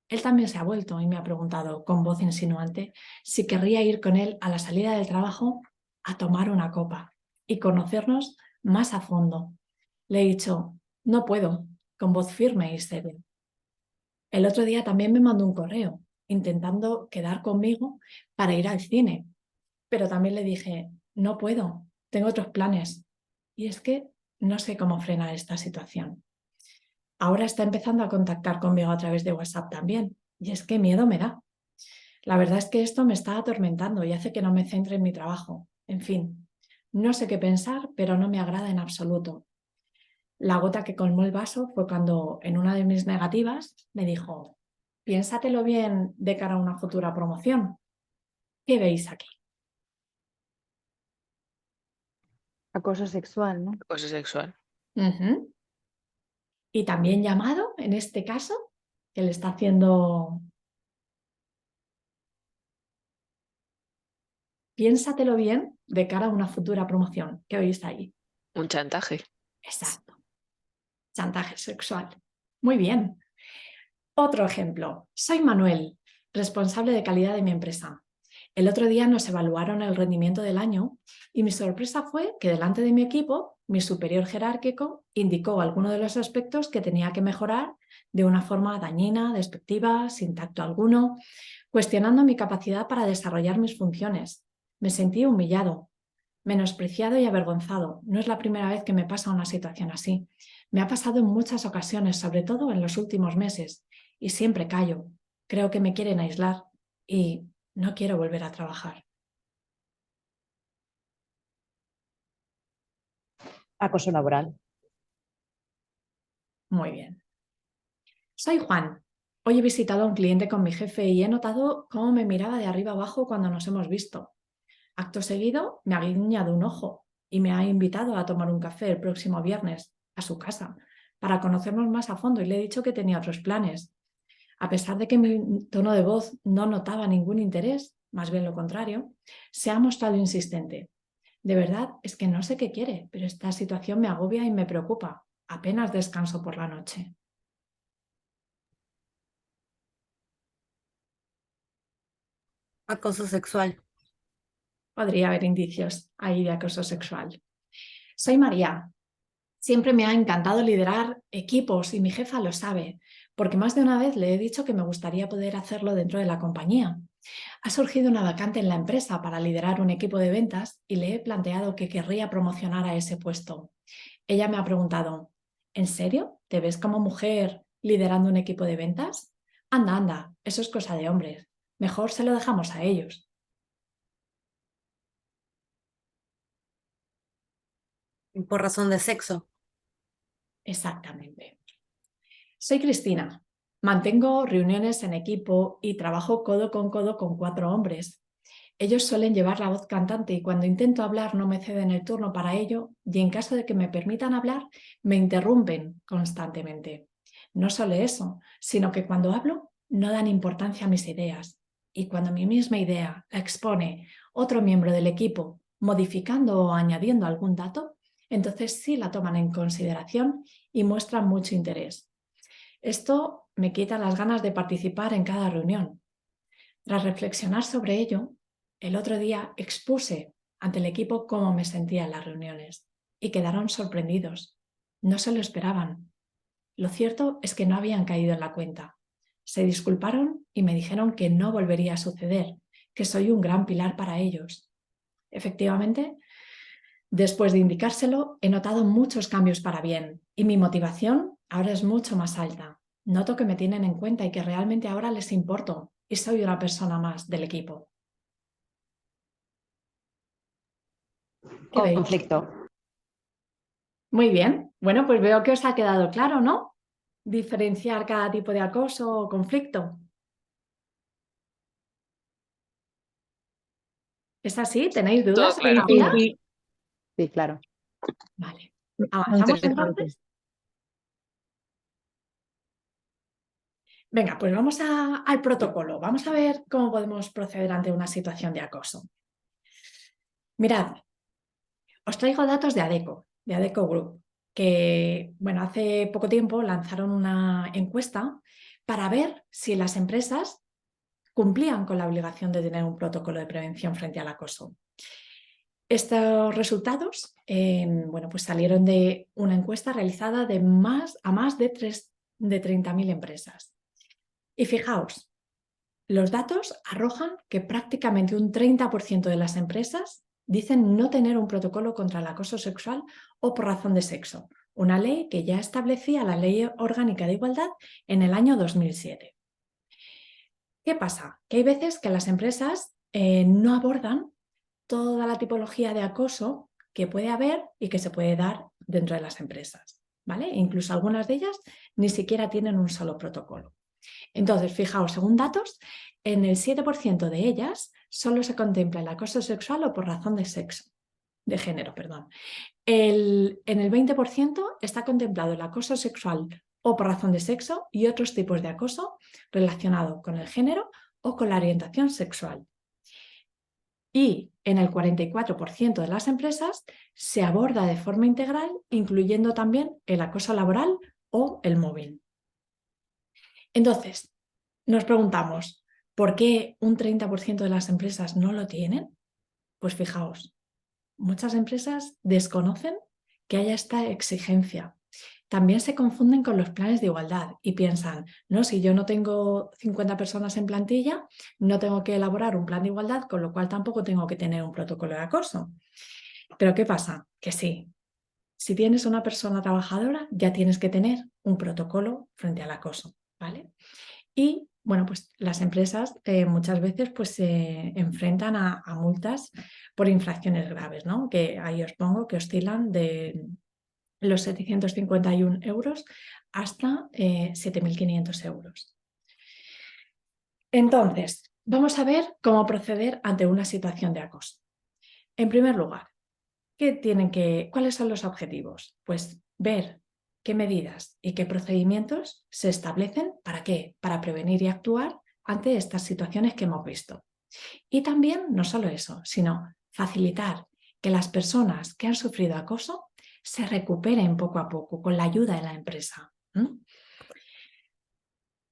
Él también se ha vuelto y me ha preguntado con voz insinuante si querría ir con él a la salida del trabajo a tomar una copa y conocernos más a fondo. Le he dicho, no puedo, con voz firme y seria. El otro día también me mandó un correo intentando quedar conmigo para ir al cine, pero también le dije, no puedo, tengo otros planes. Y es que no sé cómo frenar esta situación. Ahora está empezando a contactar conmigo a través de WhatsApp también, y es que miedo me da. La verdad es que esto me está atormentando y hace que no me centre en mi trabajo. En fin, no sé qué pensar, pero no me agrada en absoluto. La gota que colmó el vaso fue cuando, en una de mis negativas, me dijo, piénsatelo bien de cara a una futura promoción. ¿Qué veis aquí? Acoso sexual, ¿no? Acoso sexual. Y también llamado, en este caso, que le está haciendo... Piénsatelo bien de cara a una futura promoción. ¿Qué oís ahí? Un chantaje. Exacto. Chantaje sexual. Muy bien. Otro ejemplo. Soy Manuel, responsable de calidad de mi empresa. El otro día nos evaluaron el rendimiento del año y mi sorpresa fue que delante de mi equipo, mi superior jerárquico indicó algunos de los aspectos que tenía que mejorar de una forma dañina, despectiva, sin tacto alguno, cuestionando mi capacidad para desarrollar mis funciones. Me sentí humillado, menospreciado y avergonzado. No es la primera vez que me pasa una situación así. Me ha pasado en muchas ocasiones, sobre todo en los últimos meses, y siempre callo. Creo que me quieren aislar y no quiero volver a trabajar. Acoso laboral. Muy bien. Soy Juan. Hoy he visitado a un cliente con mi jefe y he notado cómo me miraba de arriba abajo cuando nos hemos visto. Acto seguido, me ha guiñado un ojo y me ha invitado a tomar un café el próximo viernes a su casa para conocernos más a fondo y le he dicho que tenía otros planes. A pesar de que mi tono de voz no notaba ningún interés, más bien lo contrario, se ha mostrado insistente. De verdad, es que no sé qué quiere, pero esta situación me agobia y me preocupa. Apenas descanso por la noche. Acoso sexual. Podría haber indicios ahí de acoso sexual. Soy María. Siempre me ha encantado liderar equipos y mi jefa lo sabe, porque más de una vez le he dicho que me gustaría poder hacerlo dentro de la compañía. Ha surgido una vacante en la empresa para liderar un equipo de ventas y le he planteado que querría promocionar a ese puesto. Ella me ha preguntado, ¿en serio? ¿Te ves como mujer liderando un equipo de ventas? Anda, anda, eso es cosa de hombres. Mejor se lo dejamos a ellos. Por razón de sexo. Exactamente. Soy Cristina. Mantengo reuniones en equipo y trabajo codo con 4 hombres. Ellos suelen llevar la voz cantante y cuando intento hablar no me ceden el turno para ello y en caso de que me permitan hablar me interrumpen constantemente. No solo eso, sino que cuando hablo no dan importancia a mis ideas y cuando mi misma idea la expone otro miembro del equipo modificando o añadiendo algún dato, entonces sí la toman en consideración y muestran mucho interés. Esto me quita las ganas de participar en cada reunión. Tras reflexionar sobre ello, el otro día expuse ante el equipo cómo me sentía en las reuniones y quedaron sorprendidos. No se lo esperaban. Lo cierto es que no habían caído en la cuenta. Se disculparon y me dijeron que no volvería a suceder, que soy un gran pilar para ellos. Efectivamente, después de indicárselo, he notado muchos cambios para bien y mi motivación ahora es mucho más alta. Noto que me tienen en cuenta y que realmente ahora les importo y soy una persona más del equipo. ¿Qué veis? Conflicto. Muy bien. Bueno, pues veo que os ha quedado claro, ¿no? Diferenciar cada tipo de acoso o conflicto. ¿Es así? ¿Tenéis dudas? Todo claro. Cristina? Sí, claro. Vale. Muy ¿Avanzamos interesante. entonces? Venga, pues vamos al protocolo. Vamos a ver cómo podemos proceder ante una situación de acoso. Mirad, os traigo datos de Adecco Group, que bueno, hace poco tiempo lanzaron una encuesta para ver si las empresas cumplían con la obligación de tener un protocolo de prevención frente al acoso. Estos resultados bueno, pues salieron de una encuesta realizada a más de 30.000 empresas. Y fijaos, los datos arrojan que prácticamente un 30% de las empresas dicen no tener un protocolo contra el acoso sexual o por razón de sexo, una ley que ya establecía la Ley Orgánica de Igualdad en el año 2007. ¿Qué pasa? Que hay veces que las empresas no abordan toda la tipología de acoso que puede haber y que se puede dar dentro de las empresas, ¿vale? Incluso algunas de ellas ni siquiera tienen un solo protocolo. Entonces, fijaos, según datos, en el 7% de ellas solo se contempla el acoso sexual o por razón de sexo, de género, perdón. En el 20% está contemplado el acoso sexual o por razón de sexo y otros tipos de acoso relacionado con el género o con la orientación sexual. Y en el 44% de las empresas se aborda de forma integral, incluyendo también el acoso laboral o el mobbing. Entonces, nos preguntamos, ¿por qué un 30% de las empresas no lo tienen? Pues fijaos, muchas empresas desconocen que haya esta exigencia. También se confunden con los planes de igualdad y piensan, no, si yo no tengo 50 personas en plantilla, no tengo que elaborar un plan de igualdad, con lo cual tampoco tengo que tener un protocolo de acoso. Pero ¿qué pasa? Que sí, si tienes una persona trabajadora, ya tienes que tener un protocolo frente al acoso, ¿vale? Y bueno, pues las empresas muchas veces pues, se enfrentan a multas por infracciones graves, ¿no? Que ahí os pongo que oscilan de los 751 euros hasta 7.500 euros. Entonces, vamos a ver cómo proceder ante una situación de acoso. En primer lugar, ¿cuáles son los objetivos? Pues ver qué medidas y qué procedimientos se establecen. ¿Para qué? Para prevenir y actuar ante estas situaciones que hemos visto. Y también, no solo eso, sino facilitar que las personas que han sufrido acoso se recuperen poco a poco con la ayuda de la empresa.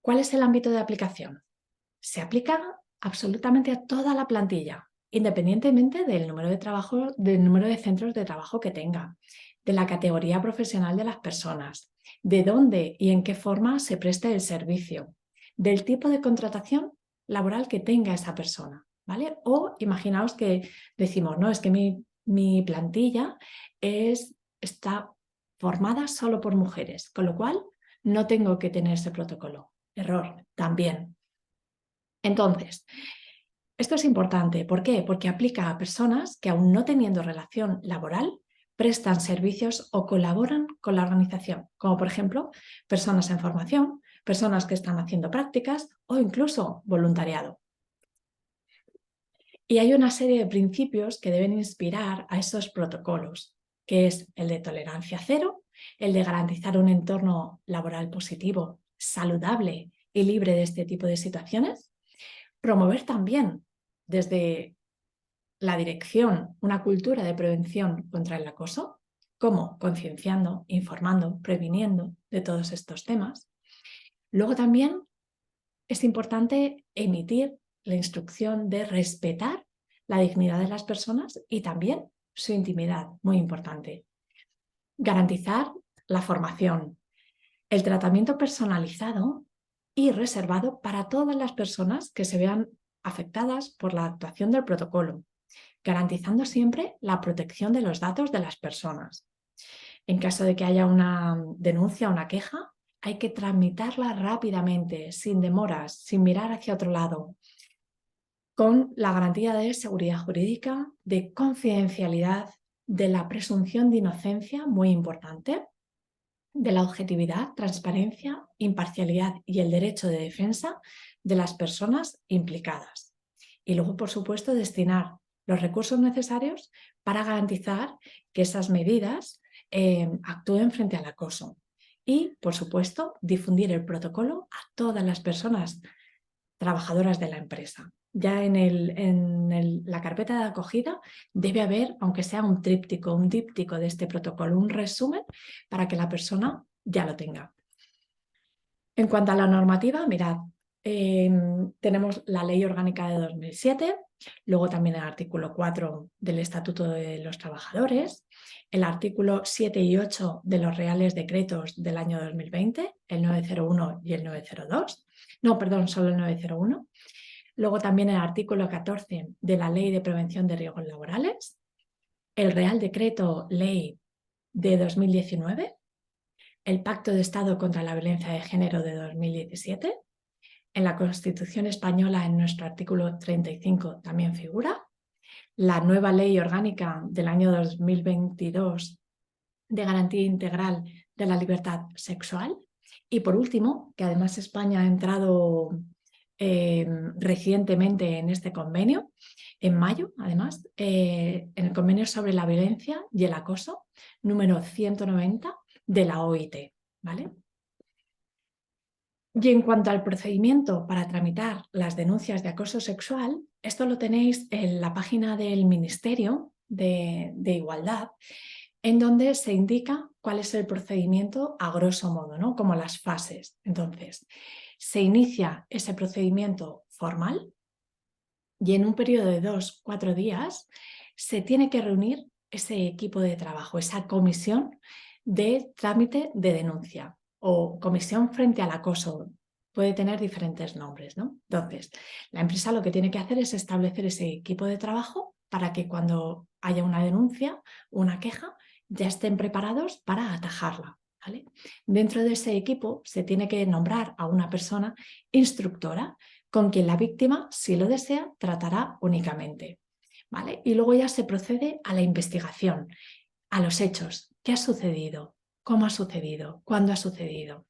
¿Cuál es el ámbito de aplicación? Se aplica absolutamente a toda la plantilla, independientemente del número de centros de trabajo que tenga, de la categoría profesional de las personas, de dónde y en qué forma se preste el servicio, del tipo de contratación laboral que tenga esa persona, ¿vale? O imaginaos que decimos, no, es que mi plantilla está formada solo por mujeres, con lo cual no tengo que tener ese protocolo. Error, también. Entonces, esto es importante. ¿Por qué? Porque aplica a personas que, aún no teniendo relación laboral, prestan servicios o colaboran con la organización, como por ejemplo personas en formación, personas que están haciendo prácticas o incluso voluntariado. Y hay una serie de principios que deben inspirar a esos protocolos, que es el de tolerancia cero, el de garantizar un entorno laboral positivo, saludable y libre de este tipo de situaciones. Promover también desde la dirección una cultura de prevención contra el acoso, como concienciando, informando, previniendo de todos estos temas. Luego también es importante emitir la instrucción de respetar la dignidad de las personas y también su intimidad, muy importante. Garantizar la formación, el tratamiento personalizado y reservado para todas las personas que se vean afectadas por la actuación del protocolo, garantizando siempre la protección de los datos de las personas. En caso de que haya una denuncia o una queja, hay que tramitarla rápidamente, sin demoras, sin mirar hacia otro lado, con la garantía de seguridad jurídica, de confidencialidad, de la presunción de inocencia, muy importante, de la objetividad, transparencia, imparcialidad y el derecho de defensa de las personas implicadas. Y luego, por supuesto, destinar los recursos necesarios para garantizar que esas medidas actúen frente al acoso. Y, por supuesto, difundir el protocolo a todas las personas trabajadoras de la empresa. Ya en la carpeta de acogida debe haber, aunque sea un tríptico, un díptico de este protocolo, un resumen para que la persona ya lo tenga. En cuanto a la normativa, mirad, tenemos la Ley Orgánica de 2007, luego también el artículo 4 del Estatuto de los Trabajadores, el artículo 7 y 8 de los Reales Decretos del año 2020, el 901 y el 902, no, perdón, solo el 901. Luego también el artículo 14 de la Ley de Prevención de Riesgos Laborales, el Real Decreto Ley de 2019, el Pacto de Estado contra la Violencia de Género de 2017, en la Constitución Española, en nuestro artículo 35 también figura, la nueva Ley Orgánica del año 2022 de Garantía Integral de la Libertad Sexual y, por último, que además España ha entrado recientemente en este convenio, en mayo, además, en el convenio sobre la violencia y el acoso, número 190 de la OIT, ¿vale? Y en cuanto al procedimiento para tramitar las denuncias de acoso sexual, esto lo tenéis en la página del Ministerio de Igualdad, en donde se indica cuál es el procedimiento a grosso modo, ¿no? Como las fases. Entonces, se inicia ese procedimiento formal y en un periodo de 2-4 días se tiene que reunir ese equipo de trabajo, esa comisión de trámite de denuncia o comisión frente al acoso. Puede tener diferentes nombres, ¿no? Entonces, la empresa lo que tiene que hacer es establecer ese equipo de trabajo para que cuando haya una denuncia, una queja, ya estén preparados para atajarla, ¿vale? Dentro de ese equipo se tiene que nombrar a una persona instructora con quien la víctima, si lo desea, tratará únicamente, ¿vale? Y luego ya se procede a la investigación, a los hechos. ¿Qué ha sucedido? ¿Cómo ha sucedido? ¿Cuándo ha sucedido?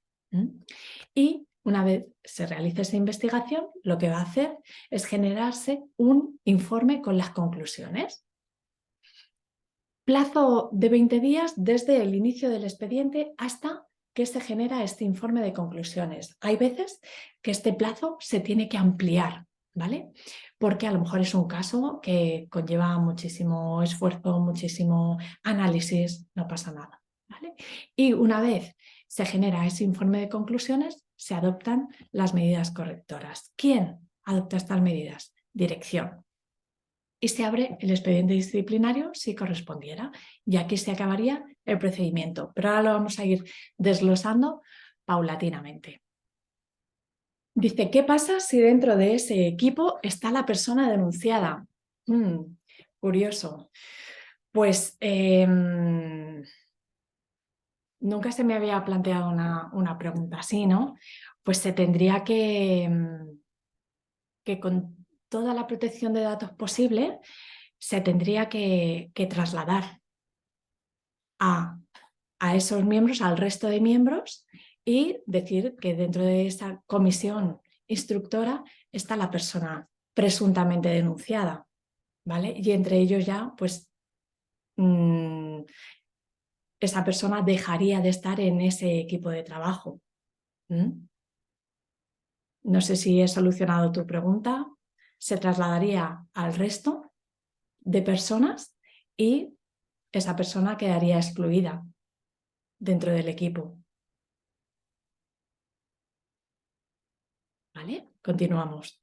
Y una vez se realice esa investigación, lo que va a hacer es generarse un informe con las conclusiones. Plazo de 20 días desde el inicio del expediente hasta que se genera este informe de conclusiones. Hay veces que este plazo se tiene que ampliar, ¿vale? Porque a lo mejor es un caso que conlleva muchísimo esfuerzo, muchísimo análisis, no pasa nada, ¿vale? Y una vez se genera ese informe de conclusiones, se adoptan las medidas correctoras. ¿Quién adopta estas medidas? Dirección. Y se abre el expediente disciplinario si correspondiera. Y aquí se acabaría el procedimiento. Pero ahora lo vamos a ir desglosando paulatinamente. Dice, ¿qué pasa si dentro de ese equipo está la persona denunciada? Curioso. Pues nunca se me había planteado una pregunta así, ¿no? Pues se tendría que con toda la protección de datos posible, se tendría que trasladar a esos miembros, al resto de miembros, y decir que dentro de esa comisión instructora está la persona presuntamente denunciada, ¿vale? Y entre ellos ya, pues, esa persona dejaría de estar en ese equipo de trabajo. No sé si he solucionado tu pregunta. Se trasladaría al resto de personas y esa persona quedaría excluida dentro del equipo. ¿Vale? Continuamos.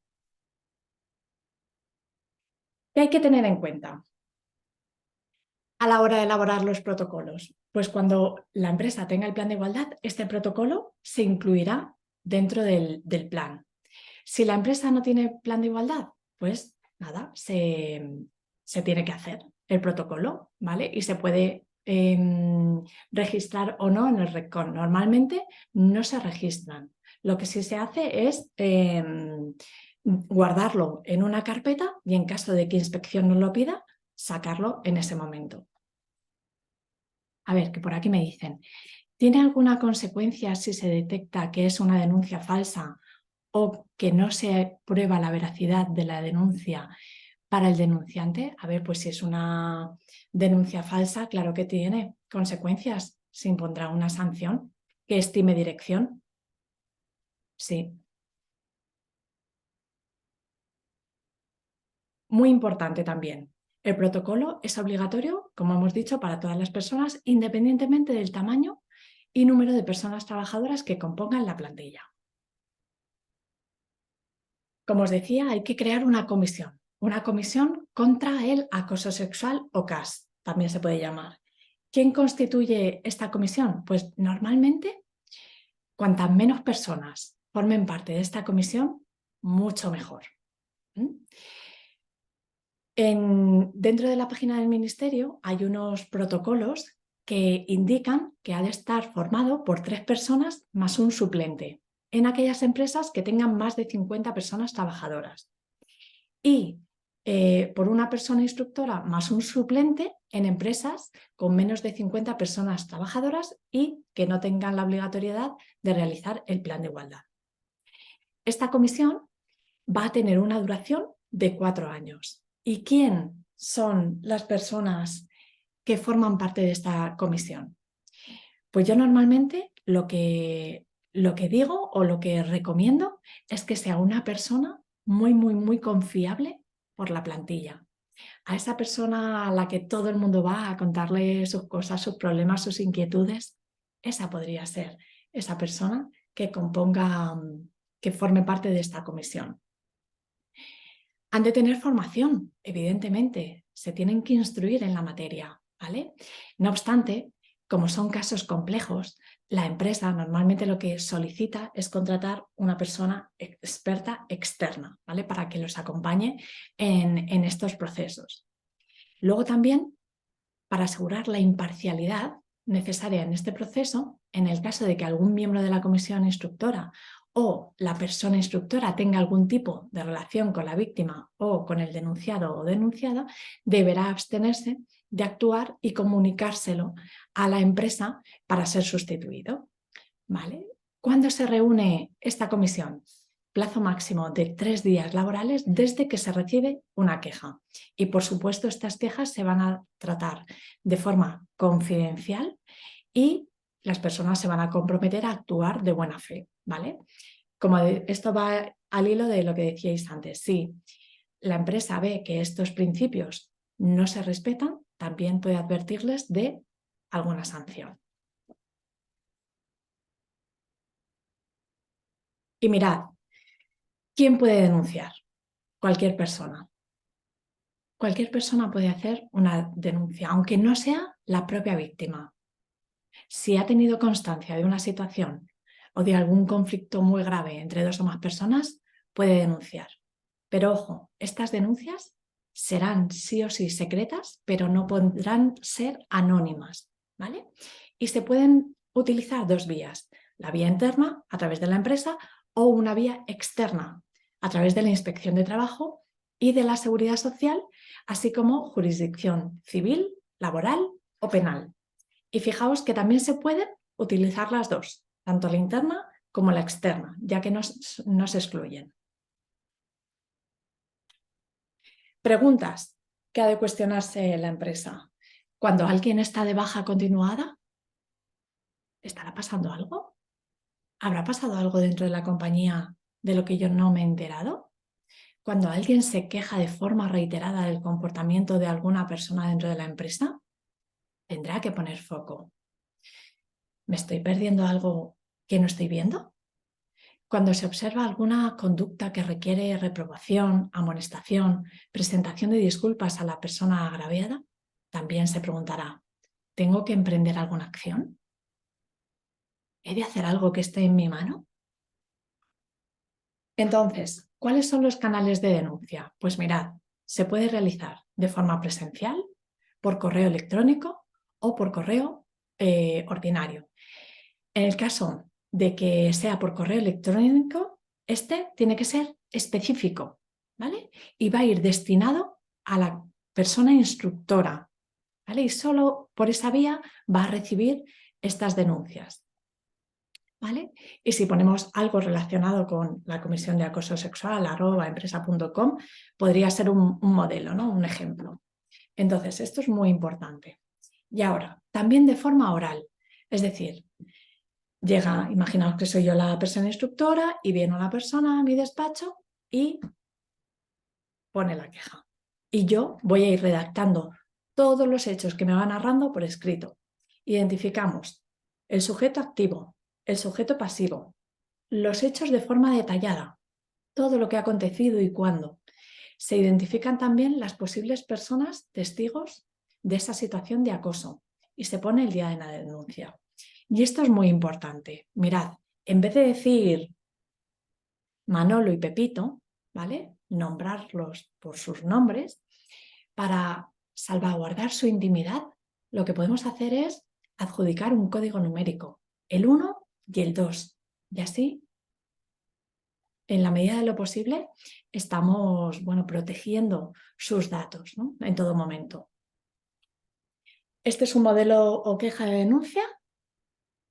¿Qué hay que tener en cuenta a la hora de elaborar los protocolos? Pues cuando la empresa tenga el plan de igualdad, este protocolo se incluirá dentro del plan. Si la empresa no tiene plan de igualdad, pues nada, se tiene que hacer el protocolo, ¿vale? Y se puede registrar o no en el RECON. Normalmente no se registran. Lo que sí se hace es guardarlo en una carpeta y en caso de que inspección nos lo pida, sacarlo en ese momento. A ver, que por aquí me dicen, ¿tiene alguna consecuencia si se detecta que es una denuncia falsa o que no se prueba la veracidad de la denuncia para el denunciante? A ver, pues si es una denuncia falsa, claro que tiene consecuencias. Se impondrá una sanción que estime dirección. Sí. Muy importante también. El protocolo es obligatorio, como hemos dicho, para todas las personas, independientemente del tamaño y número de personas trabajadoras que compongan la plantilla. Como os decía, hay que crear una comisión contra el acoso sexual o CAS, también se puede llamar. ¿Quién constituye esta comisión? Pues normalmente, cuantas menos personas formen parte de esta comisión, mucho mejor. Dentro de la página del Ministerio hay unos protocolos que indican que ha de estar formado por 3 personas más un suplente en aquellas empresas que tengan más de 50 personas trabajadoras y por una persona instructora más un suplente en empresas con menos de 50 personas trabajadoras y que no tengan la obligatoriedad de realizar el plan de igualdad. Esta comisión va a tener una duración de 4 años. ¿Y quién son las personas que forman parte de esta comisión? Pues yo normalmente lo que digo o lo que recomiendo es que sea una persona muy, muy, muy confiable por la plantilla. A esa persona a la que todo el mundo va a contarle sus cosas, sus problemas, sus inquietudes, esa podría ser esa persona que componga, que forme parte de esta comisión. Han de tener formación, evidentemente, se tienen que instruir en la materia, ¿vale? No obstante, como son casos complejos, la empresa normalmente lo que solicita es contratar una persona experta externa, ¿vale? Para que los acompañe en estos procesos. Luego también, para asegurar la imparcialidad necesaria en este proceso, en el caso de que algún miembro de la comisión instructora o la persona instructora tenga algún tipo de relación con la víctima o con el denunciado o denunciada, deberá abstenerse de actuar y comunicárselo a la empresa para ser sustituido. ¿Vale? ¿Cuándo se reúne esta comisión? Plazo máximo de 3 días laborales desde que se recibe una queja. Y por supuesto estas quejas se van a tratar de forma confidencial y las personas se van a comprometer a actuar de buena fe, ¿vale? Como esto va al hilo de lo que decíais antes. Si la empresa ve que estos principios no se respetan, también puede advertirles de alguna sanción. Y mirad, ¿quién puede denunciar? Cualquier persona. Cualquier persona puede hacer una denuncia, aunque no sea la propia víctima. Si ha tenido constancia de una situación o de algún conflicto muy grave entre dos o más personas, puede denunciar. Pero ojo, estas denuncias serán sí o sí secretas, pero no podrán ser anónimas, ¿vale? Y se pueden utilizar dos vías, la vía interna a través de la empresa o una vía externa a través de la Inspección de Trabajo y de la Seguridad Social, así como jurisdicción civil, laboral o penal. Y fijaos que también se pueden utilizar las dos, tanto la interna como la externa, ya que no se excluyen. Preguntas que ha de cuestionarse la empresa. Cuando alguien está de baja continuada, ¿estará pasando algo? ¿Habrá pasado algo dentro de la compañía de lo que yo no me he enterado? Cuando alguien se queja de forma reiterada del comportamiento de alguna persona dentro de la empresa, tendrá que poner foco. ¿Me estoy perdiendo algo que no estoy viendo? Cuando se observa alguna conducta que requiere reprobación, amonestación, presentación de disculpas a la persona agraviada, también se preguntará, ¿tengo que emprender alguna acción? ¿He de hacer algo que esté en mi mano? Entonces, ¿cuáles son los canales de denuncia? Pues mirad, se puede realizar de forma presencial, por correo electrónico o por correo ordinario. En el caso de que sea por correo electrónico, este tiene que ser específico, ¿vale? Y va a ir destinado a la persona instructora, ¿vale? Y solo por esa vía va a recibir estas denuncias, ¿vale? Y si ponemos algo relacionado con la comisión de acoso sexual, @empresa.com, podría ser un modelo, ¿no? Un ejemplo. Entonces, esto es muy importante. Y ahora, también de forma oral, es decir, llega, imaginaos que soy yo la persona instructora y viene una persona a mi despacho y pone la queja. Y yo voy a ir redactando todos los hechos que me va narrando por escrito. Identificamos el sujeto activo, el sujeto pasivo, los hechos de forma detallada, todo lo que ha acontecido y cuándo. Se identifican también las posibles personas testigos de esa situación de acoso y se pone el día de la denuncia. Y esto es muy importante. Mirad, en vez de decir Manolo y Pepito, ¿vale? Nombrarlos por sus nombres, para salvaguardar su intimidad, lo que podemos hacer es adjudicar un código numérico, el 1 y el 2. Y así, en la medida de lo posible, estamos, protegiendo sus datos, ¿no? En todo momento. Este es un modelo o queja de denuncia,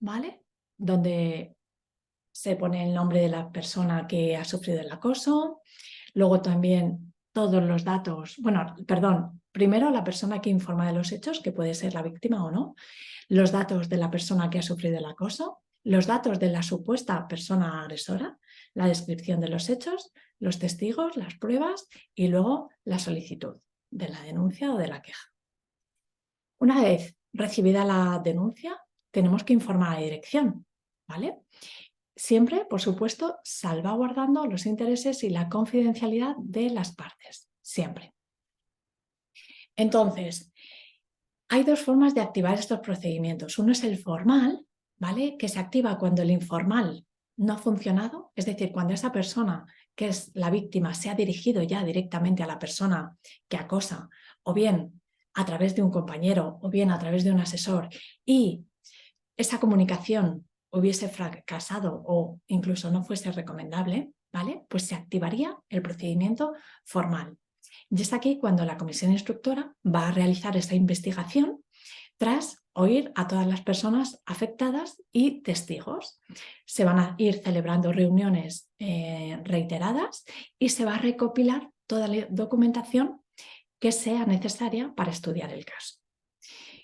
¿vale? Donde se pone el nombre de la persona que ha sufrido el acoso, luego también todos los datos, primero la persona que informa de los hechos, que puede ser la víctima o no, los datos de la persona que ha sufrido el acoso, los datos de la supuesta persona agresora, la descripción de los hechos, los testigos, las pruebas y luego la solicitud de la denuncia o de la queja. Una vez recibida la denuncia, tenemos que informar a la dirección, ¿vale? Siempre, por supuesto, salvaguardando los intereses y la confidencialidad de las partes, siempre. Entonces, hay dos formas de activar estos procedimientos. Uno es el formal, ¿vale? Que se activa cuando el informal no ha funcionado, es decir, cuando esa persona que es la víctima se ha dirigido ya directamente a la persona que acosa, o bien a través de un compañero, o bien a través de un asesor, y esa comunicación hubiese fracasado o incluso no fuese recomendable, ¿vale? Pues se activaría el procedimiento formal. Y es aquí cuando la comisión instructora va a realizar esa investigación tras oír a todas las personas afectadas y testigos. Se van a ir celebrando reuniones reiteradas y se va a recopilar toda la documentación que sea necesaria para estudiar el caso.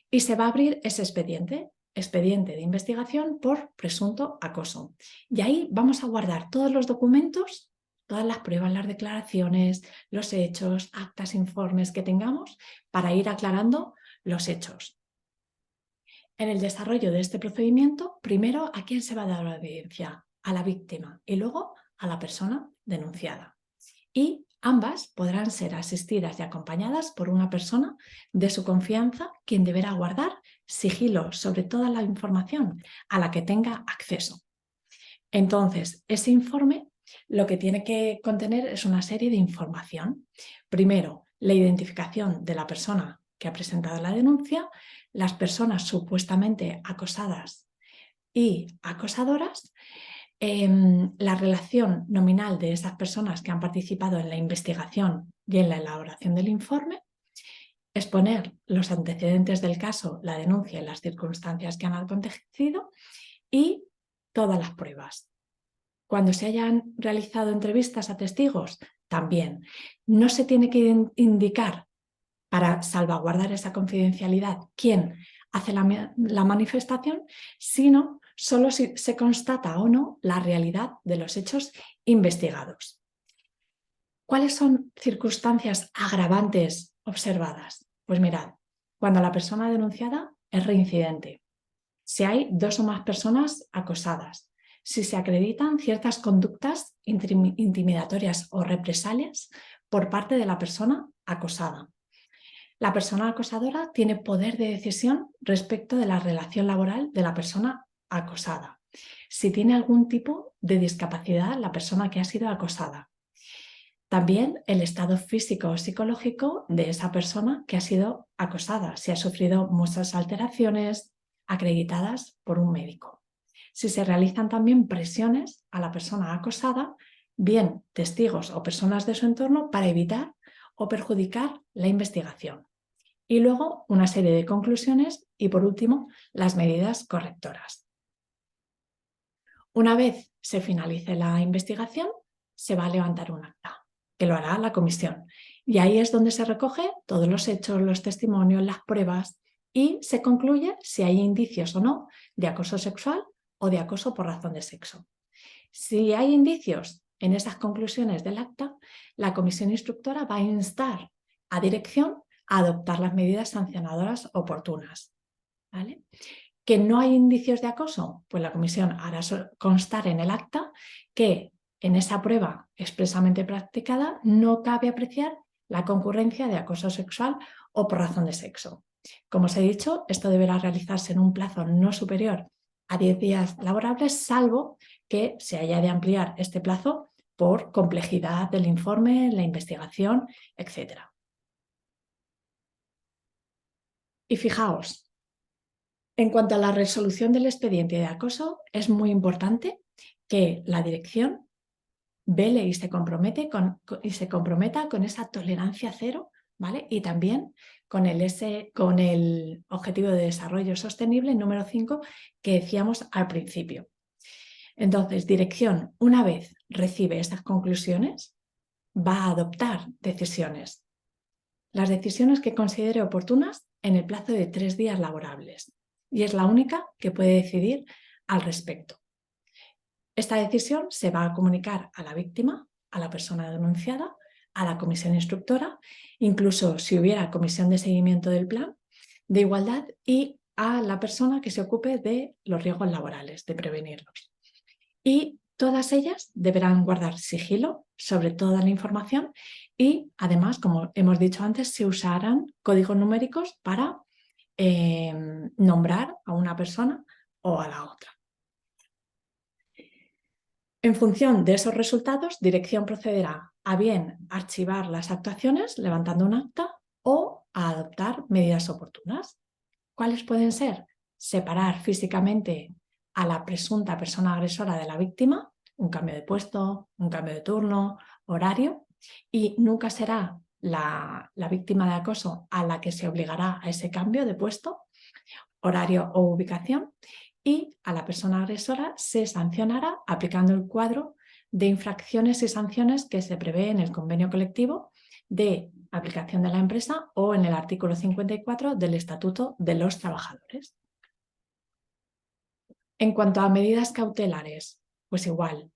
Y se va a abrir ese expediente expediente de investigación por presunto acoso. Y ahí vamos a guardar todos los documentos, todas las pruebas, las declaraciones, los hechos, actas, informes que tengamos para ir aclarando los hechos. En el desarrollo de este procedimiento, primero, ¿a quién se va a dar la audiencia? A la víctima y luego a la persona denunciada. Y ambas podrán ser asistidas y acompañadas por una persona de su confianza, quien deberá guardar sigilo sobre toda la información a la que tenga acceso. Entonces, ese informe lo que tiene que contener es una serie de información. Primero, la identificación de la persona que ha presentado la denuncia, las personas supuestamente acosadas y acosadoras, la relación nominal de esas personas que han participado en la investigación y en la elaboración del informe, exponer los antecedentes del caso, la denuncia y las circunstancias que han acontecido y todas las pruebas. Cuando se hayan realizado entrevistas a testigos, también no se tiene que indicar, para salvaguardar esa confidencialidad, quién hace la manifestación, sino solo si se constata o no la realidad de los hechos investigados. ¿Cuáles son circunstancias agravantes observadas? Pues mirad, cuando la persona denunciada es reincidente, si hay 2 o más personas acosadas, si se acreditan ciertas conductas intimidatorias o represalias por parte de la persona acosada. La persona acosadora tiene poder de decisión respecto de la relación laboral de la persona acosada. Si tiene algún tipo de discapacidad la persona que ha sido acosada. También el estado físico o psicológico de esa persona que ha sido acosada, si ha sufrido muchas alteraciones acreditadas por un médico. Si se realizan también presiones a la persona acosada, bien testigos o personas de su entorno, para evitar o perjudicar la investigación. Y luego una serie de conclusiones y, por último, las medidas correctoras. Una vez se finalice la investigación, se va a levantar un acta, que lo hará la comisión. Y ahí es donde se recoge todos los hechos, los testimonios, las pruebas, y se concluye si hay indicios o no de acoso sexual o de acoso por razón de sexo. Si hay indicios en esas conclusiones del acta, la comisión instructora va a instar a dirección a adoptar las medidas sancionadoras oportunas. ¿Vale? ¿Que no hay indicios de acoso? Pues la comisión hará constar en el acta que en esa prueba expresamente practicada no cabe apreciar la concurrencia de acoso sexual o por razón de sexo. Como os he dicho, esto deberá realizarse en un plazo no superior a 10 días laborables, salvo que se haya de ampliar este plazo por complejidad del informe, la investigación, etc. Y fijaos, en cuanto a la resolución del expediente de acoso, es muy importante que la dirección vele y se comprometa con esa tolerancia cero, ¿vale? Y también con el objetivo de desarrollo sostenible número 5 que decíamos al principio. Entonces, dirección, una vez recibe estas conclusiones, va a adoptar decisiones. Las decisiones que considere oportunas en el plazo de 3 días laborables. Y es la única que puede decidir al respecto. Esta decisión se va a comunicar a la víctima, a la persona denunciada, a la comisión instructora, incluso si hubiera comisión de seguimiento del plan de igualdad, y a la persona que se ocupe de los riesgos laborales, de prevenirlos. Y todas ellas deberán guardar sigilo sobre toda la información y, además, como hemos dicho antes, se usarán códigos numéricos para nombrar a una persona o a la otra. En función de esos resultados, dirección procederá a bien archivar las actuaciones levantando un acta o a adoptar medidas oportunas. ¿Cuáles pueden ser? Separar físicamente a la presunta persona agresora de la víctima, un cambio de puesto, un cambio de turno, horario, y nunca será la víctima de acoso a la que se obligará a ese cambio de puesto, horario o ubicación, y a la persona agresora se sancionará aplicando el cuadro de infracciones y sanciones que se prevé en el convenio colectivo de aplicación de la empresa o en el artículo 54 del Estatuto de los Trabajadores. En cuanto a medidas cautelares, pues igual,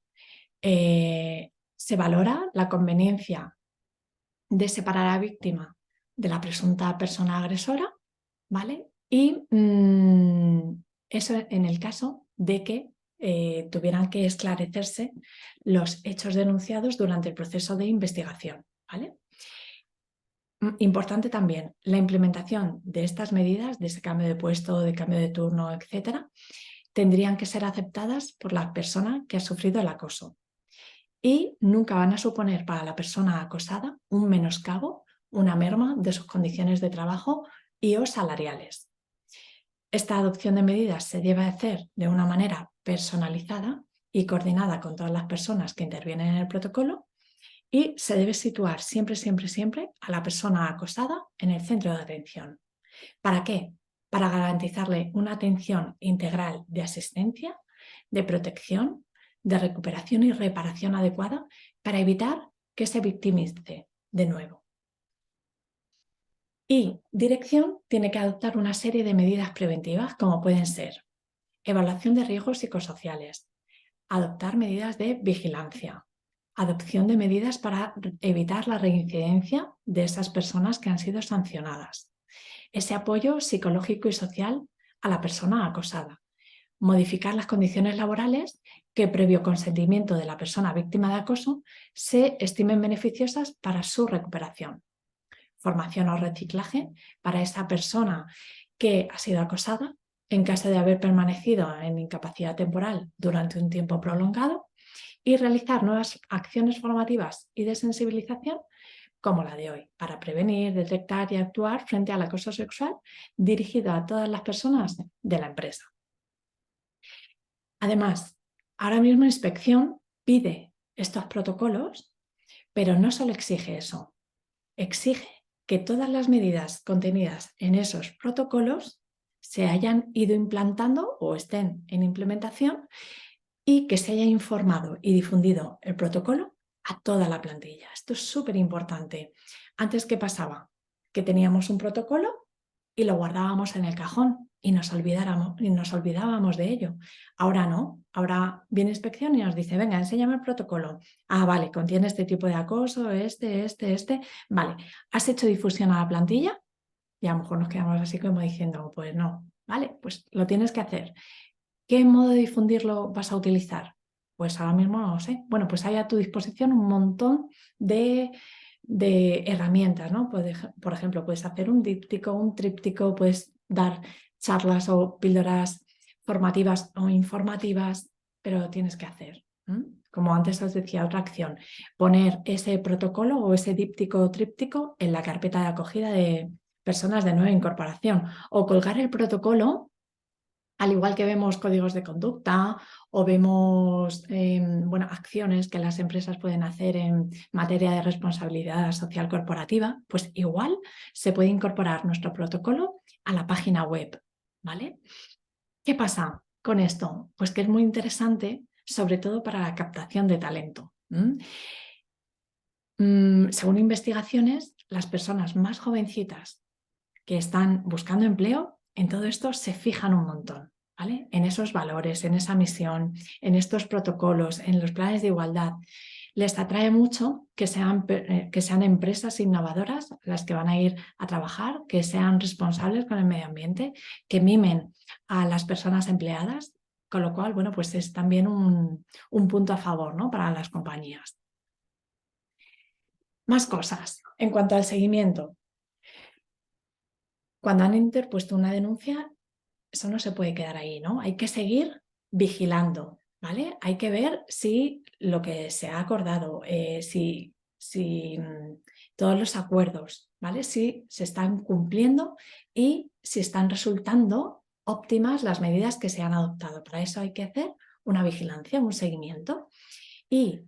se valora la conveniencia de separar a la víctima de la presunta persona agresora, ¿vale? Y eso en el caso de que tuvieran que esclarecerse los hechos denunciados durante el proceso de investigación, ¿vale? Importante también, la implementación de estas medidas, de ese cambio de puesto, de cambio de turno, etcétera, tendrían que ser aceptadas por la persona que ha sufrido el acoso y nunca van a suponer para la persona acosada un menoscabo, una merma de sus condiciones de trabajo y o salariales. Esta adopción de medidas se debe hacer de una manera personalizada y coordinada con todas las personas que intervienen en el protocolo y se debe situar siempre, siempre, siempre a la persona acosada en el centro de atención. ¿Para qué? Para garantizarle una atención integral de asistencia, de protección, de recuperación y reparación adecuada para evitar que se victimice de nuevo. Y dirección tiene que adoptar una serie de medidas preventivas como pueden ser evaluación de riesgos psicosociales, adoptar medidas de vigilancia, adopción de medidas para evitar la reincidencia de esas personas que han sido sancionadas, ese apoyo psicológico y social a la persona acosada, modificar las condiciones laborales que previo consentimiento de la persona víctima de acoso se estimen beneficiosas para su recuperación. Formación o reciclaje para esa persona que ha sido acosada en caso de haber permanecido en incapacidad temporal durante un tiempo prolongado y realizar nuevas acciones formativas y de sensibilización como la de hoy, para prevenir, detectar y actuar frente al acoso sexual dirigido a todas las personas de la empresa. Además, ahora mismo Inspección pide estos protocolos, pero no solo exige eso, exige que todas las medidas contenidas en esos protocolos se hayan ido implantando o estén en implementación y que se haya informado y difundido el protocolo a toda la plantilla. Esto es súper importante. Antes, ¿qué pasaba? Que teníamos un protocolo y lo guardábamos en el cajón y nos olvidábamos de ello. Ahora no, ahora viene Inspección y nos dice, venga, enséñame el protocolo. Ah, vale, contiene este tipo de acoso, este. Vale, ¿has hecho difusión a la plantilla? Y a lo mejor nos quedamos así como diciendo, pues no, vale, pues lo tienes que hacer. ¿Qué modo de difundirlo vas a utilizar? Pues ahora mismo no lo sé. Bueno, pues hay a tu disposición un montón de herramientas, ¿no? Por ejemplo, puedes hacer un díptico, un tríptico, puedes dar charlas o píldoras formativas o informativas, pero lo tienes que hacer. Como antes os decía, otra acción, poner ese protocolo o ese díptico o tríptico en la carpeta de acogida de personas de nueva incorporación o colgar el protocolo, al igual que vemos códigos de conducta o vemos acciones que las empresas pueden hacer en materia de responsabilidad social corporativa, pues igual se puede incorporar nuestro protocolo a la página web, ¿vale? ¿Qué pasa con esto? Pues que es muy interesante, sobre todo para la captación de talento. Según investigaciones, las personas más jovencitas que están buscando empleo, en todo esto se fijan un montón, ¿vale? En esos valores, en esa misión, en estos protocolos, en los planes de igualdad. Les atrae mucho que sean empresas innovadoras las que van a ir a trabajar, que sean responsables con el medio ambiente, que mimen a las personas empleadas, con lo cual, bueno, pues es también un punto a favor, ¿no? Para las compañías. Más cosas en cuanto al seguimiento. Cuando han interpuesto una denuncia, eso no se puede quedar ahí, ¿no? Hay que seguir vigilando, ¿vale? Hay que ver si lo que se ha acordado, si todos los acuerdos, ¿vale? Si se están cumpliendo y si están resultando óptimas las medidas que se han adoptado. Para eso hay que hacer una vigilancia, un seguimiento. Y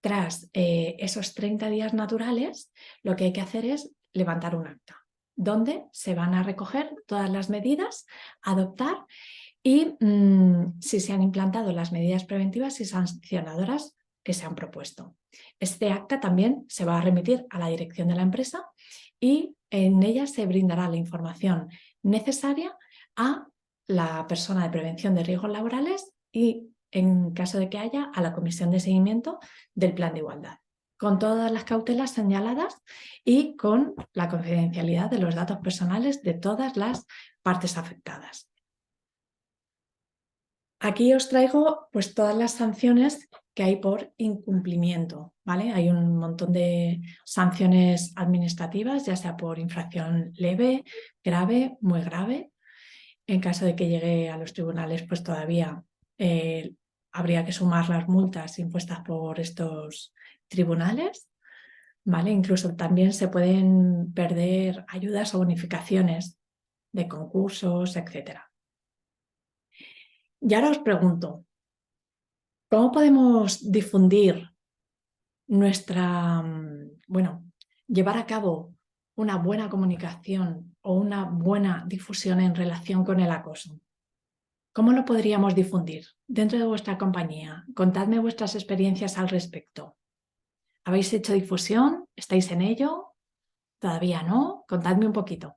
tras esos 30 días naturales, lo que hay que hacer es levantar un acta, donde se van a recoger todas las medidas a adoptar y si se han implantado las medidas preventivas y sancionadoras que se han propuesto. Este acta también se va a remitir a la dirección de la empresa y en ella se brindará la información necesaria a la persona de prevención de riesgos laborales y, en caso de que haya, a la comisión de seguimiento del plan de igualdad, con todas las cautelas señaladas y con la confidencialidad de los datos personales de todas las partes afectadas. Aquí os traigo pues todas las sanciones que hay por incumplimiento, ¿vale? Hay un montón de sanciones administrativas, ya sea por infracción leve, grave, muy grave. En caso de que llegue a los tribunales, pues todavía habría que sumar las multas impuestas por estos tribunales, ¿vale? Incluso también se pueden perder ayudas o bonificaciones de concursos, etc. Y ahora os pregunto, ¿cómo podemos difundir llevar a cabo una buena comunicación o una buena difusión en relación con el acoso? ¿Cómo lo podríamos difundir dentro de vuestra compañía? Contadme vuestras experiencias al respecto. ¿Habéis hecho difusión? ¿Estáis en ello? ¿Todavía no? Contadme un poquito.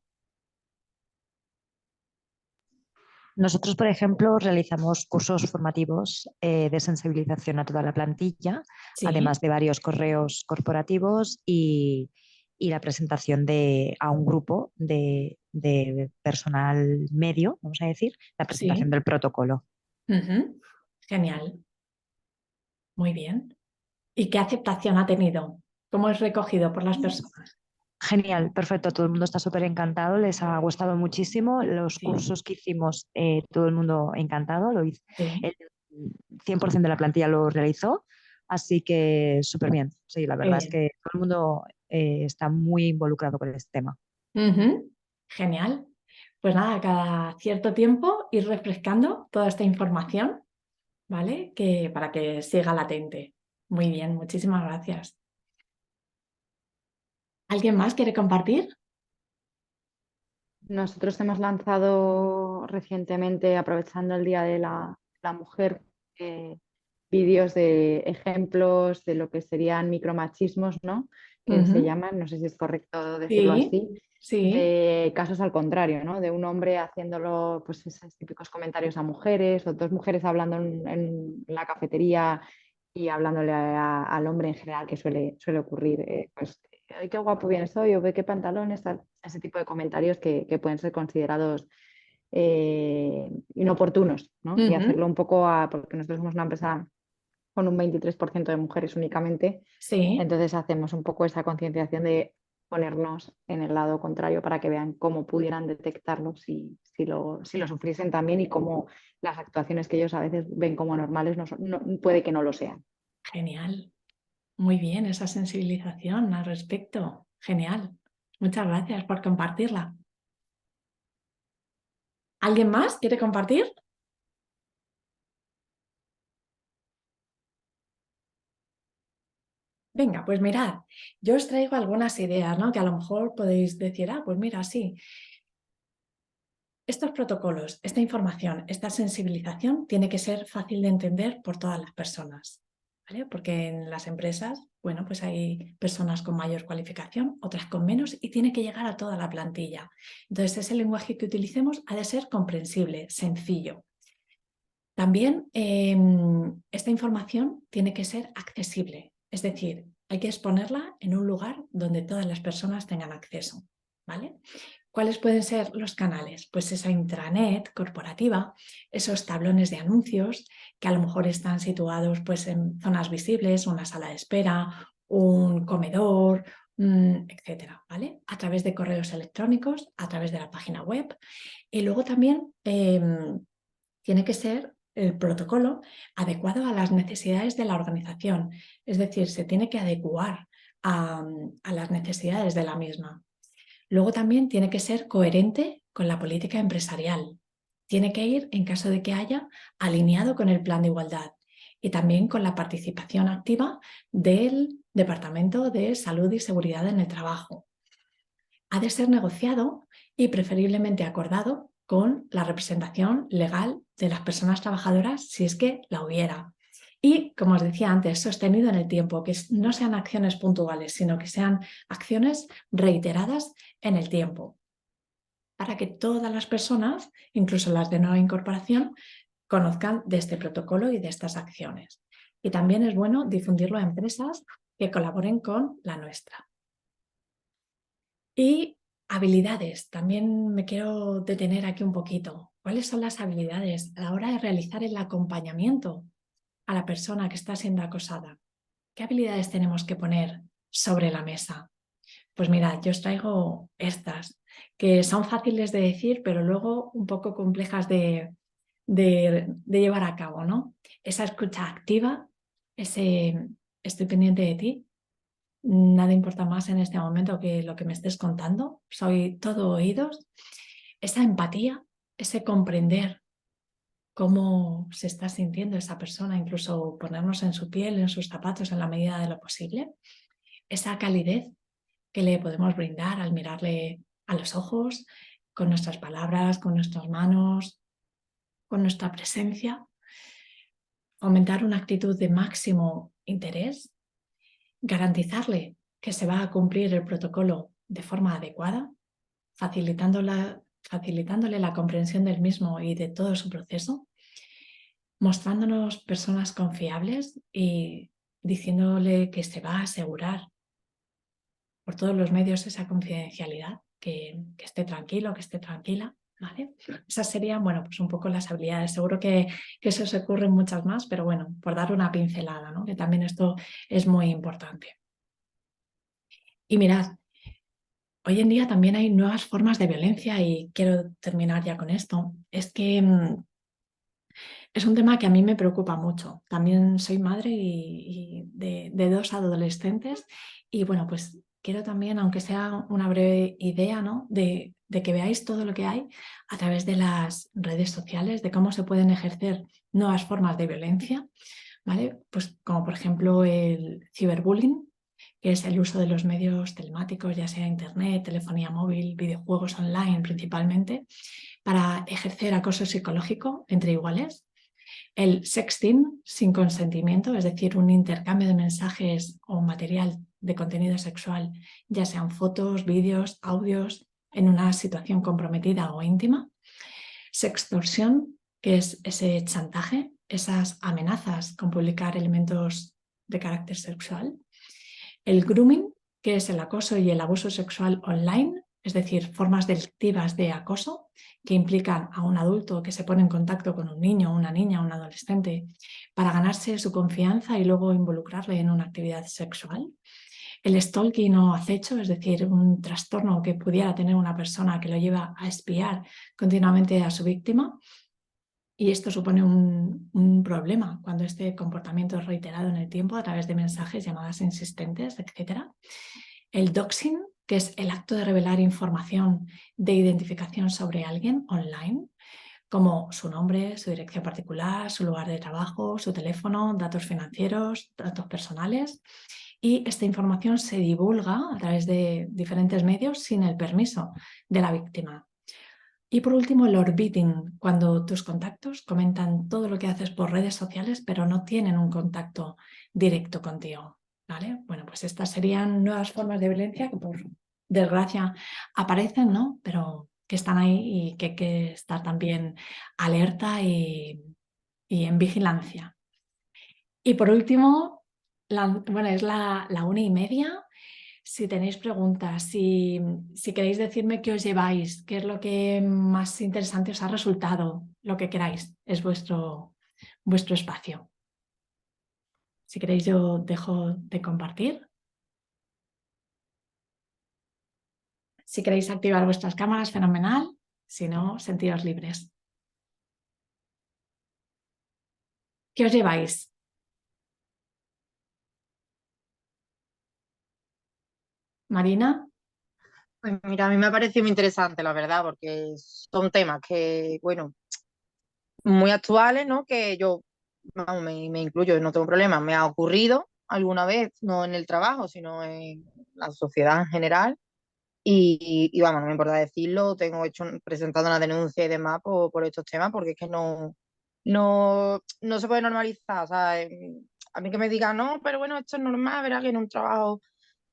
Nosotros, por ejemplo, realizamos cursos formativos de sensibilización a toda la plantilla, Sí. además de varios correos corporativos y la presentación a un grupo de personal medio, vamos a decir, la presentación Sí. del protocolo. Genial. Muy bien. ¿Y qué aceptación ha tenido? ¿Cómo es recogido por las personas? Genial, perfecto. Todo el mundo está súper encantado, les ha gustado muchísimo. Los Sí. cursos que hicimos, todo el mundo encantado. Lo hizo. Sí. El 100% de la plantilla lo realizó, así que súper bien. Sí, la verdad es que todo el mundo está muy involucrado con este tema. Genial. Pues nada, cada cierto tiempo ir refrescando toda esta información, ¿vale? Para que siga latente. Muy bien, muchísimas gracias. ¿Alguien más quiere compartir? Nosotros hemos lanzado recientemente, aprovechando el Día de la Mujer, vídeos de ejemplos de lo que serían micromachismos, ¿no? Que se llaman, no sé si es correcto decirlo así, Sí. de casos al contrario, ¿no? De un hombre haciéndolo, pues esos típicos comentarios a mujeres, o dos mujeres hablando en la cafetería y hablándole al hombre en general, que suele ocurrir, pues ay, qué guapo vienes hoy, o ve qué pantalones, tal. Ese tipo de comentarios que pueden ser considerados inoportunos, ¿no? Y hacerlo un poco porque nosotros somos una empresa con un 23% de mujeres únicamente, Sí. entonces hacemos un poco esa concienciación de ponernos en el lado contrario para que vean cómo pudieran detectarlo si lo sufriesen también, y cómo las actuaciones que ellos a veces ven como normales puede que no lo sean. Genial. Muy bien, esa sensibilización al respecto. Genial. Muchas gracias por compartirla. ¿Alguien más quiere compartir? Venga, pues mirad, yo os traigo algunas ideas, ¿no? Que a lo mejor podéis decir, pues mira, sí. Estos protocolos, esta información, esta sensibilización tiene que ser fácil de entender por todas las personas, ¿vale? Porque en las empresas, bueno, pues hay personas con mayor cualificación, otras con menos, y tiene que llegar a toda la plantilla. Entonces, ese lenguaje que utilicemos ha de ser comprensible, sencillo. También esta información tiene que ser accesible, es decir, hay que exponerla en un lugar donde todas las personas tengan acceso, ¿vale? ¿Cuáles pueden ser los canales? Pues esa intranet corporativa, esos tablones de anuncios que a lo mejor están situados pues, en zonas visibles, una sala de espera, un comedor, etcétera, ¿vale? A través de correos electrónicos, a través de la página web. Y luego también tiene que ser el protocolo adecuado a las necesidades de la organización, es decir, se tiene que adecuar a las necesidades de la misma. Luego también tiene que ser coherente con la política empresarial. Tiene que ir, en caso de que haya, alineado con el plan de igualdad y también con la participación activa del Departamento de Salud y Seguridad en el Trabajo. Ha de ser negociado y preferiblemente acordado con la representación legal de las personas trabajadoras si es que la hubiera. Y, como os decía antes, sostenido en el tiempo, que no sean acciones puntuales, sino que sean acciones reiteradas en el tiempo. para que todas las personas, incluso las de nueva incorporación, conozcan de este protocolo y de estas acciones. Y también es bueno difundirlo a empresas que colaboren con la nuestra. Y habilidades, también me quiero detener aquí un poquito. ¿Cuáles son las habilidades a la hora de realizar el acompañamiento a la persona que está siendo acosada? ¿Qué habilidades tenemos que poner sobre la mesa? Pues mirad, yo os traigo estas, que son fáciles de decir, pero luego un poco complejas de llevar a cabo, ¿no? Esa escucha activa, ese estoy pendiente de ti, nada importa más en este momento que lo que me estés contando, soy todo oídos, esa empatía, ese comprender cómo se está sintiendo esa persona, incluso ponernos en su piel, en sus zapatos en la medida de lo posible, esa calidez que le podemos brindar al mirarle a los ojos, con nuestras palabras, con nuestras manos, con nuestra presencia, aumentar una actitud de máximo interés, garantizarle que se va a cumplir el protocolo de forma adecuada, facilitándole la comprensión del mismo y de todo su proceso, mostrándonos personas confiables y diciéndole que se va a asegurar por todos los medios esa confidencialidad, que esté tranquilo, que esté tranquila, ¿vale? Esas serían, bueno, pues un poco las habilidades. Seguro que eso se ocurren muchas más, pero bueno, por dar una pincelada, ¿no? Que también esto es muy importante. Y mirad, hoy en día también hay nuevas formas de violencia y quiero terminar ya con esto. Es que es un tema que a mí me preocupa mucho. También soy madre y de 2 adolescentes y bueno, pues quiero también, aunque sea una breve idea, ¿no? de que veáis todo lo que hay a través de las redes sociales, de cómo se pueden ejercer nuevas formas de violencia, ¿vale? Pues como por ejemplo el ciberbullying, que es el uso de los medios telemáticos, ya sea internet, telefonía móvil, videojuegos online principalmente, para ejercer acoso psicológico entre iguales. El sexting sin consentimiento, es decir, un intercambio de mensajes o material de contenido sexual, ya sean fotos, vídeos, audios, en una situación comprometida o íntima. Sextorsión, que es ese chantaje, esas amenazas con publicar elementos de carácter sexual. El grooming, que es el acoso y el abuso sexual online, es decir, formas delictivas de acoso que implican a un adulto que se pone en contacto con un niño, una niña, un adolescente para ganarse su confianza y luego involucrarle en una actividad sexual. El stalking o acecho, es decir, un trastorno que pudiera tener una persona que lo lleva a espiar continuamente a su víctima. Y esto supone un problema cuando este comportamiento es reiterado en el tiempo a través de mensajes, llamadas insistentes, etc. El doxing, que es el acto de revelar información de identificación sobre alguien online, como su nombre, su dirección particular, su lugar de trabajo, su teléfono, datos financieros, datos personales. Y esta información se divulga a través de diferentes medios sin el permiso de la víctima. Y por último, el orbiting, cuando tus contactos comentan todo lo que haces por redes sociales, pero no tienen un contacto directo contigo, ¿vale? Bueno, pues estas serían nuevas formas de violencia que por desgracia aparecen, ¿no? Pero que están ahí y que hay que estar también alerta y en vigilancia. Y por último, bueno, es la 1:30. Si tenéis preguntas, si queréis decirme qué os lleváis, qué es lo que más interesante os ha resultado, lo que queráis, es vuestro espacio. Si queréis yo dejo de compartir. Si queréis activar vuestras cámaras, fenomenal. Si no, sentiros libres. ¿Qué os lleváis? Marina. Pues mira, a mí me ha parecido muy interesante, la verdad, porque son temas que, bueno, muy actuales, ¿no? Que yo, vamos, me incluyo, no tengo problema, me ha ocurrido alguna vez, no en el trabajo, sino en la sociedad en general. Y vamos, no me importa decirlo, tengo presentado una denuncia y demás por estos temas, porque es que no se puede normalizar. O sea, a mí que me digan, no, pero bueno, esto es normal, verá que en un trabajo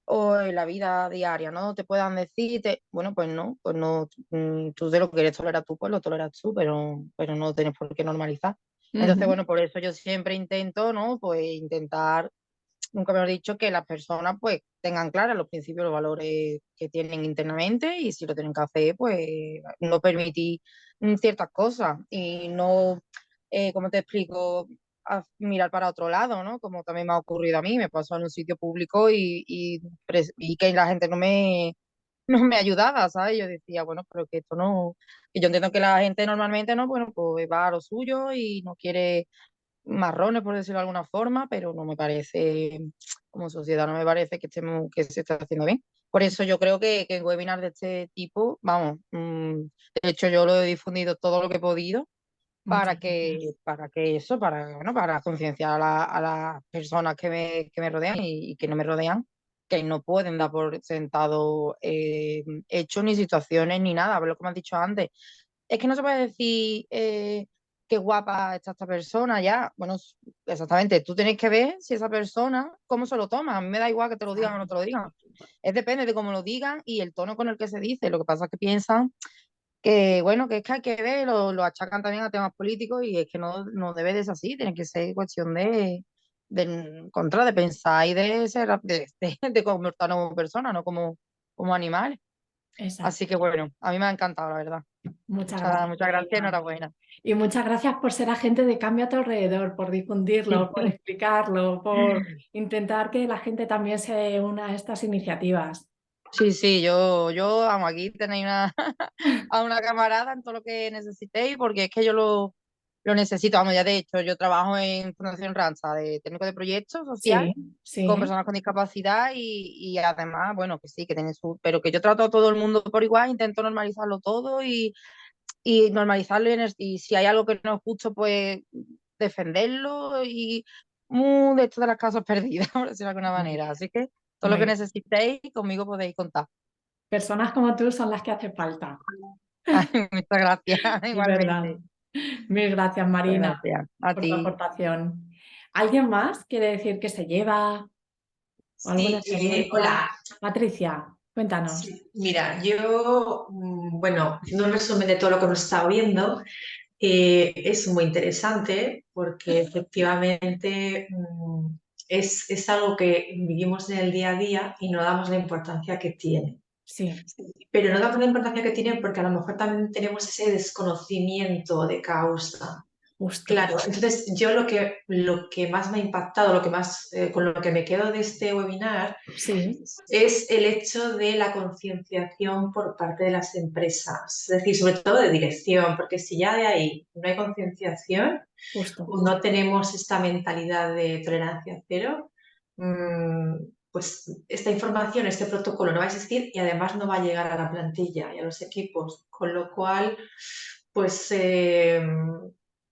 o en la vida diaria, ¿no? Te puedan decir, bueno, pues no, tú de lo que quieres tolerar tú, pues lo toleras tú, pero no tienes por qué normalizar. Entonces, Ujú. bueno, por eso yo siempre intento, ¿no? Pues intentar, nunca me he dicho, que las personas pues tengan claros los principios, los valores que tienen internamente, y si lo tienen que hacer, pues no permitir ciertas cosas y no, ¿cómo te explico? Mirar para otro lado, ¿no? Como también me ha ocurrido a mí, me pasó en un sitio público y que la gente no me ayudaba, ¿sabes? Yo decía, bueno, pero que esto no, que yo entiendo que la gente normalmente, ¿no? Bueno, pues va a lo suyo y no quiere marrones, por decirlo de alguna forma, pero no me parece, como sociedad, no me parece que se esté haciendo bien. Por eso yo creo que en webinars de este tipo, vamos, de hecho yo lo he difundido todo lo que he podido Muchas gracias. bueno, para concienciar a las personas que me rodean y que no me rodean, que no pueden dar por sentado hechos ni situaciones ni nada, pero lo que me has dicho antes, es que no se puede decir qué guapa está esta persona ya. Bueno, exactamente, tú tienes que ver si esa persona, cómo se lo toma. A mí me da igual que te lo digan o no te lo digan. Es depende de cómo lo digan y el tono con el que se dice. Lo que pasa es que piensan que, bueno, que es que hay que ver, lo achacan también a temas políticos y es que no debe de ser así. Tiene que ser cuestión de pensar y de ser, de comportarnos como personas, no como animales. Así Exacto. que bueno, a mí me ha encantado, la verdad. Muchas gracias, Muchas gracias, Marina. enhorabuena. Y muchas gracias por ser agente de cambio a tu alrededor, por difundirlo, por explicarlo, por intentar que la gente también se una a estas iniciativas. Sí, sí, vamos, aquí tenéis a una camarada en todo lo que necesitéis, porque es que yo lo necesito. Vamos, ya de hecho, yo trabajo en Fundación Ranza, de técnico de proyectos social, Sí, con sí, personas con discapacidad y además, bueno, que sí, que tiene pero que yo trato a todo el mundo por igual, intento normalizarlo todo y normalizarlo y si hay algo que no es justo, pues defenderlo y de esto de las causas perdidas, por decirlo de alguna muy manera. bien, Así que todo lo muy que bien. necesitéis, conmigo podéis contar. Personas como tú son las que hace falta, Muchas gracias, es verdad. igualmente. Mil gracias, Muchas Marina, gracias. A por tu ti. aportación. ¿Alguien más quiere decir que se lleva o alguna Sí, experiencia? hola. Patricia, cuéntanos. Sí, mira, yo, bueno, haciendo un resumen de todo lo que hemos estado viendo, es muy interesante porque efectivamente es algo que vivimos en el día a día y no damos la importancia que tiene. Sí, Pero no damos la importancia que tiene porque a lo mejor también tenemos ese desconocimiento de causa. justo. Claro, entonces yo lo que más me ha impactado, lo que más, con lo que me quedo de este webinar, Sí, es el hecho de la concienciación por parte de las empresas, es decir, sobre todo de dirección, porque si ya de ahí no hay concienciación, justo. no tenemos esta mentalidad de tolerancia cero, pues esta información, este protocolo no va a existir y además no va a llegar a la plantilla y a los equipos, con lo cual, pues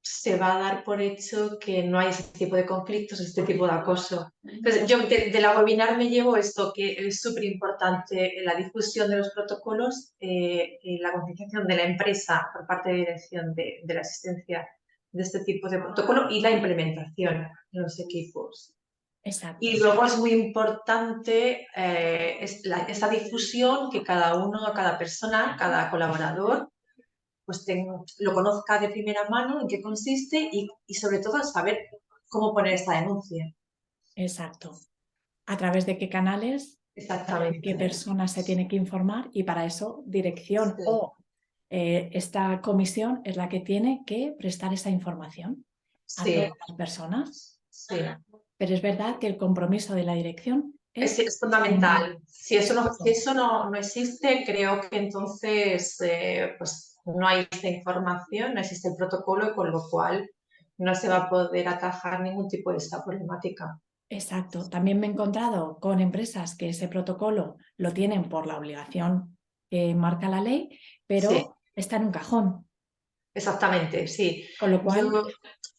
se va a dar por hecho que no hay este tipo de conflictos, este tipo de acoso. Entonces, yo de la webinar me llevo esto, que es súper importante, la difusión de los protocolos, la concienciación de la empresa por parte de dirección de la asistencia de este tipo de protocolo y la implementación en los equipos. Exacto. Y luego es muy importante esa difusión, que cada uno, cada persona, cada colaborador, pues lo conozca de primera mano en qué consiste y sobre todo saber cómo poner esta denuncia. Exacto. ¿A través de qué canales? Exactamente. ¿Qué personas se tiene que informar? Y para eso, dirección Sí. o esta comisión es la que tiene que prestar esa información a Sí, todas las personas. sí. Pero es verdad que el compromiso de la dirección Es fundamental. Si eso no existe, creo que entonces pues no hay esta información, no existe el protocolo y con lo cual no se va a poder atajar ningún tipo de esta problemática. Exacto. También me he encontrado con empresas que ese protocolo lo tienen por la obligación que marca la ley, pero Sí, está en un cajón. exactamente, sí. Con lo cual,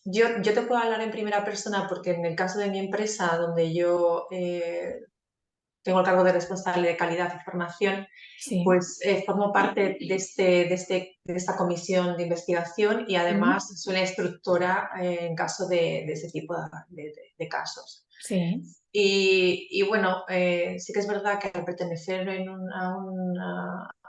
Yo te puedo hablar en primera persona porque en el caso de mi empresa, donde yo tengo el cargo de responsable de calidad y formación, sí. pues formo parte de esta comisión de investigación y además soy la instructora en caso de ese tipo de casos. Sí, Y bueno, sí que es verdad que al pertenecer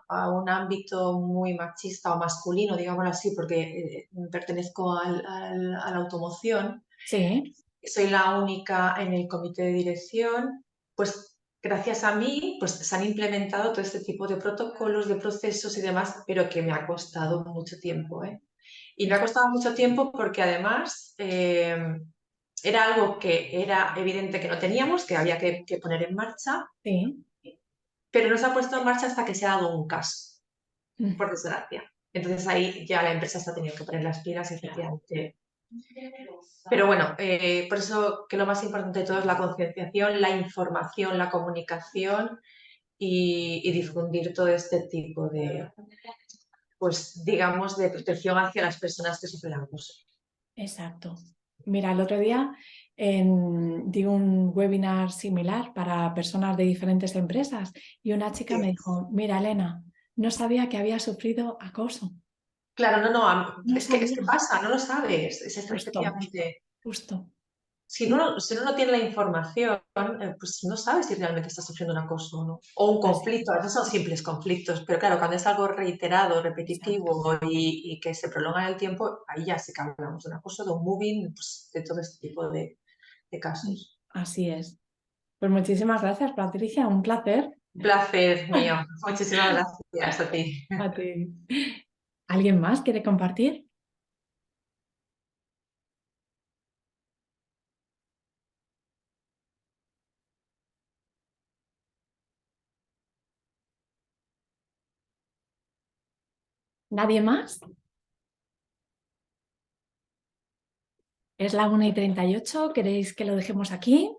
a un ámbito muy machista o masculino, digámoslo así, porque pertenezco a la automoción, sí, soy la única en el comité de dirección, pues gracias a mí pues, se han implementado todo este tipo de protocolos, de procesos y demás, pero que me ha costado mucho tiempo, ¿eh? Y me ha costado mucho tiempo porque además era algo que era evidente que no teníamos, que había que poner en marcha, sí. pero no se ha puesto en marcha hasta que se ha dado un caso, Mm, por desgracia. Entonces ahí ya la empresa está teniendo que poner las pilas y claro. efectivamente. Pero bueno, por eso que lo más importante de todo es la concienciación, la información, la comunicación y difundir todo este tipo de, pues digamos, de protección hacia las personas que sufren abuso. Exacto. Mira, el otro día di un webinar similar para personas de diferentes empresas y una chica me dijo, mira, Elena, no sabía que había sufrido acoso. Claro, no, No es que sabía. pasa, no lo sabes, es Justo, efectivamente. justo. Si uno no tiene la información, pues no sabes si realmente está sufriendo un acoso o no. O un Así, conflicto, a veces son simples conflictos, pero claro, cuando es algo reiterado, exacto. repetitivo y que se prolonga en el tiempo, ahí ya sí que hablamos de un acoso, de un moving, pues, de todo este tipo de casos. Así es. Pues muchísimas gracias, Patricia. Un placer. Un placer mío. Muchísimas gracias a ti. A ti. ¿Alguien más quiere compartir? ¿Nadie más? Es la 1:38. ¿Queréis que lo dejemos aquí?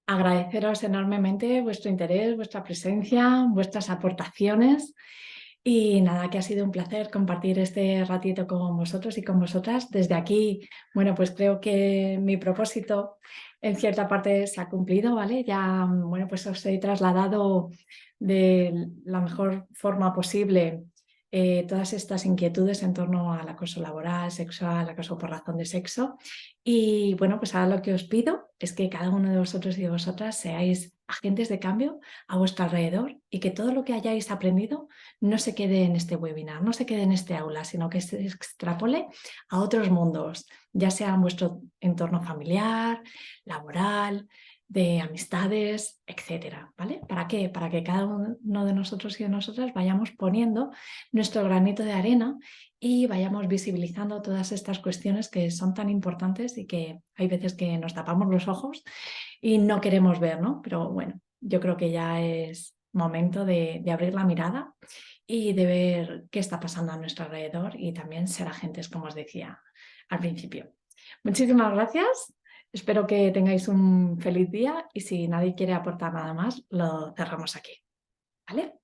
Agradeceros enormemente vuestro interés, vuestra presencia, vuestras aportaciones y nada, que ha sido un placer compartir este ratito con vosotros y con vosotras. Desde aquí, bueno, pues creo que mi propósito en cierta parte se ha cumplido, ¿vale? Ya, bueno, pues os he trasladado de la mejor forma posible todas estas inquietudes en torno al acoso laboral, sexual, acoso por razón de sexo. Y bueno, pues ahora lo que os pido es que cada uno de vosotros y de vosotras seáis agentes de cambio a vuestro alrededor y que todo lo que hayáis aprendido no se quede en este webinar, no se quede en este aula, sino que se extrapole a otros mundos, ya sea en vuestro entorno familiar, laboral, de amistades, etcétera, ¿vale? ¿Para qué? Para que cada uno de nosotros y de nosotras vayamos poniendo nuestro granito de arena y vayamos visibilizando todas estas cuestiones que son tan importantes y que hay veces que nos tapamos los ojos y no queremos ver, ¿no? Pero bueno, yo creo que ya es momento de abrir la mirada y de ver qué está pasando a nuestro alrededor y también ser agentes, como os decía al principio. Muchísimas gracias. Espero que tengáis un feliz día y si nadie quiere aportar nada más, lo cerramos aquí. ¿Vale?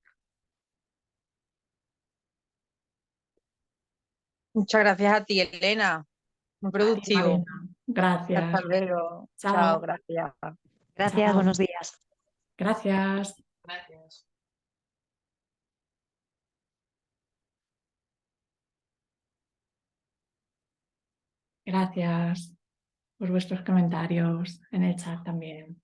Muchas gracias a ti, Elena. Muy A ti, productivo. Marina. Gracias. Hasta luego. Chao, Chao. gracias. Gracias, Chao. buenos días. Gracias. Gracias. Gracias por vuestros comentarios en el chat también.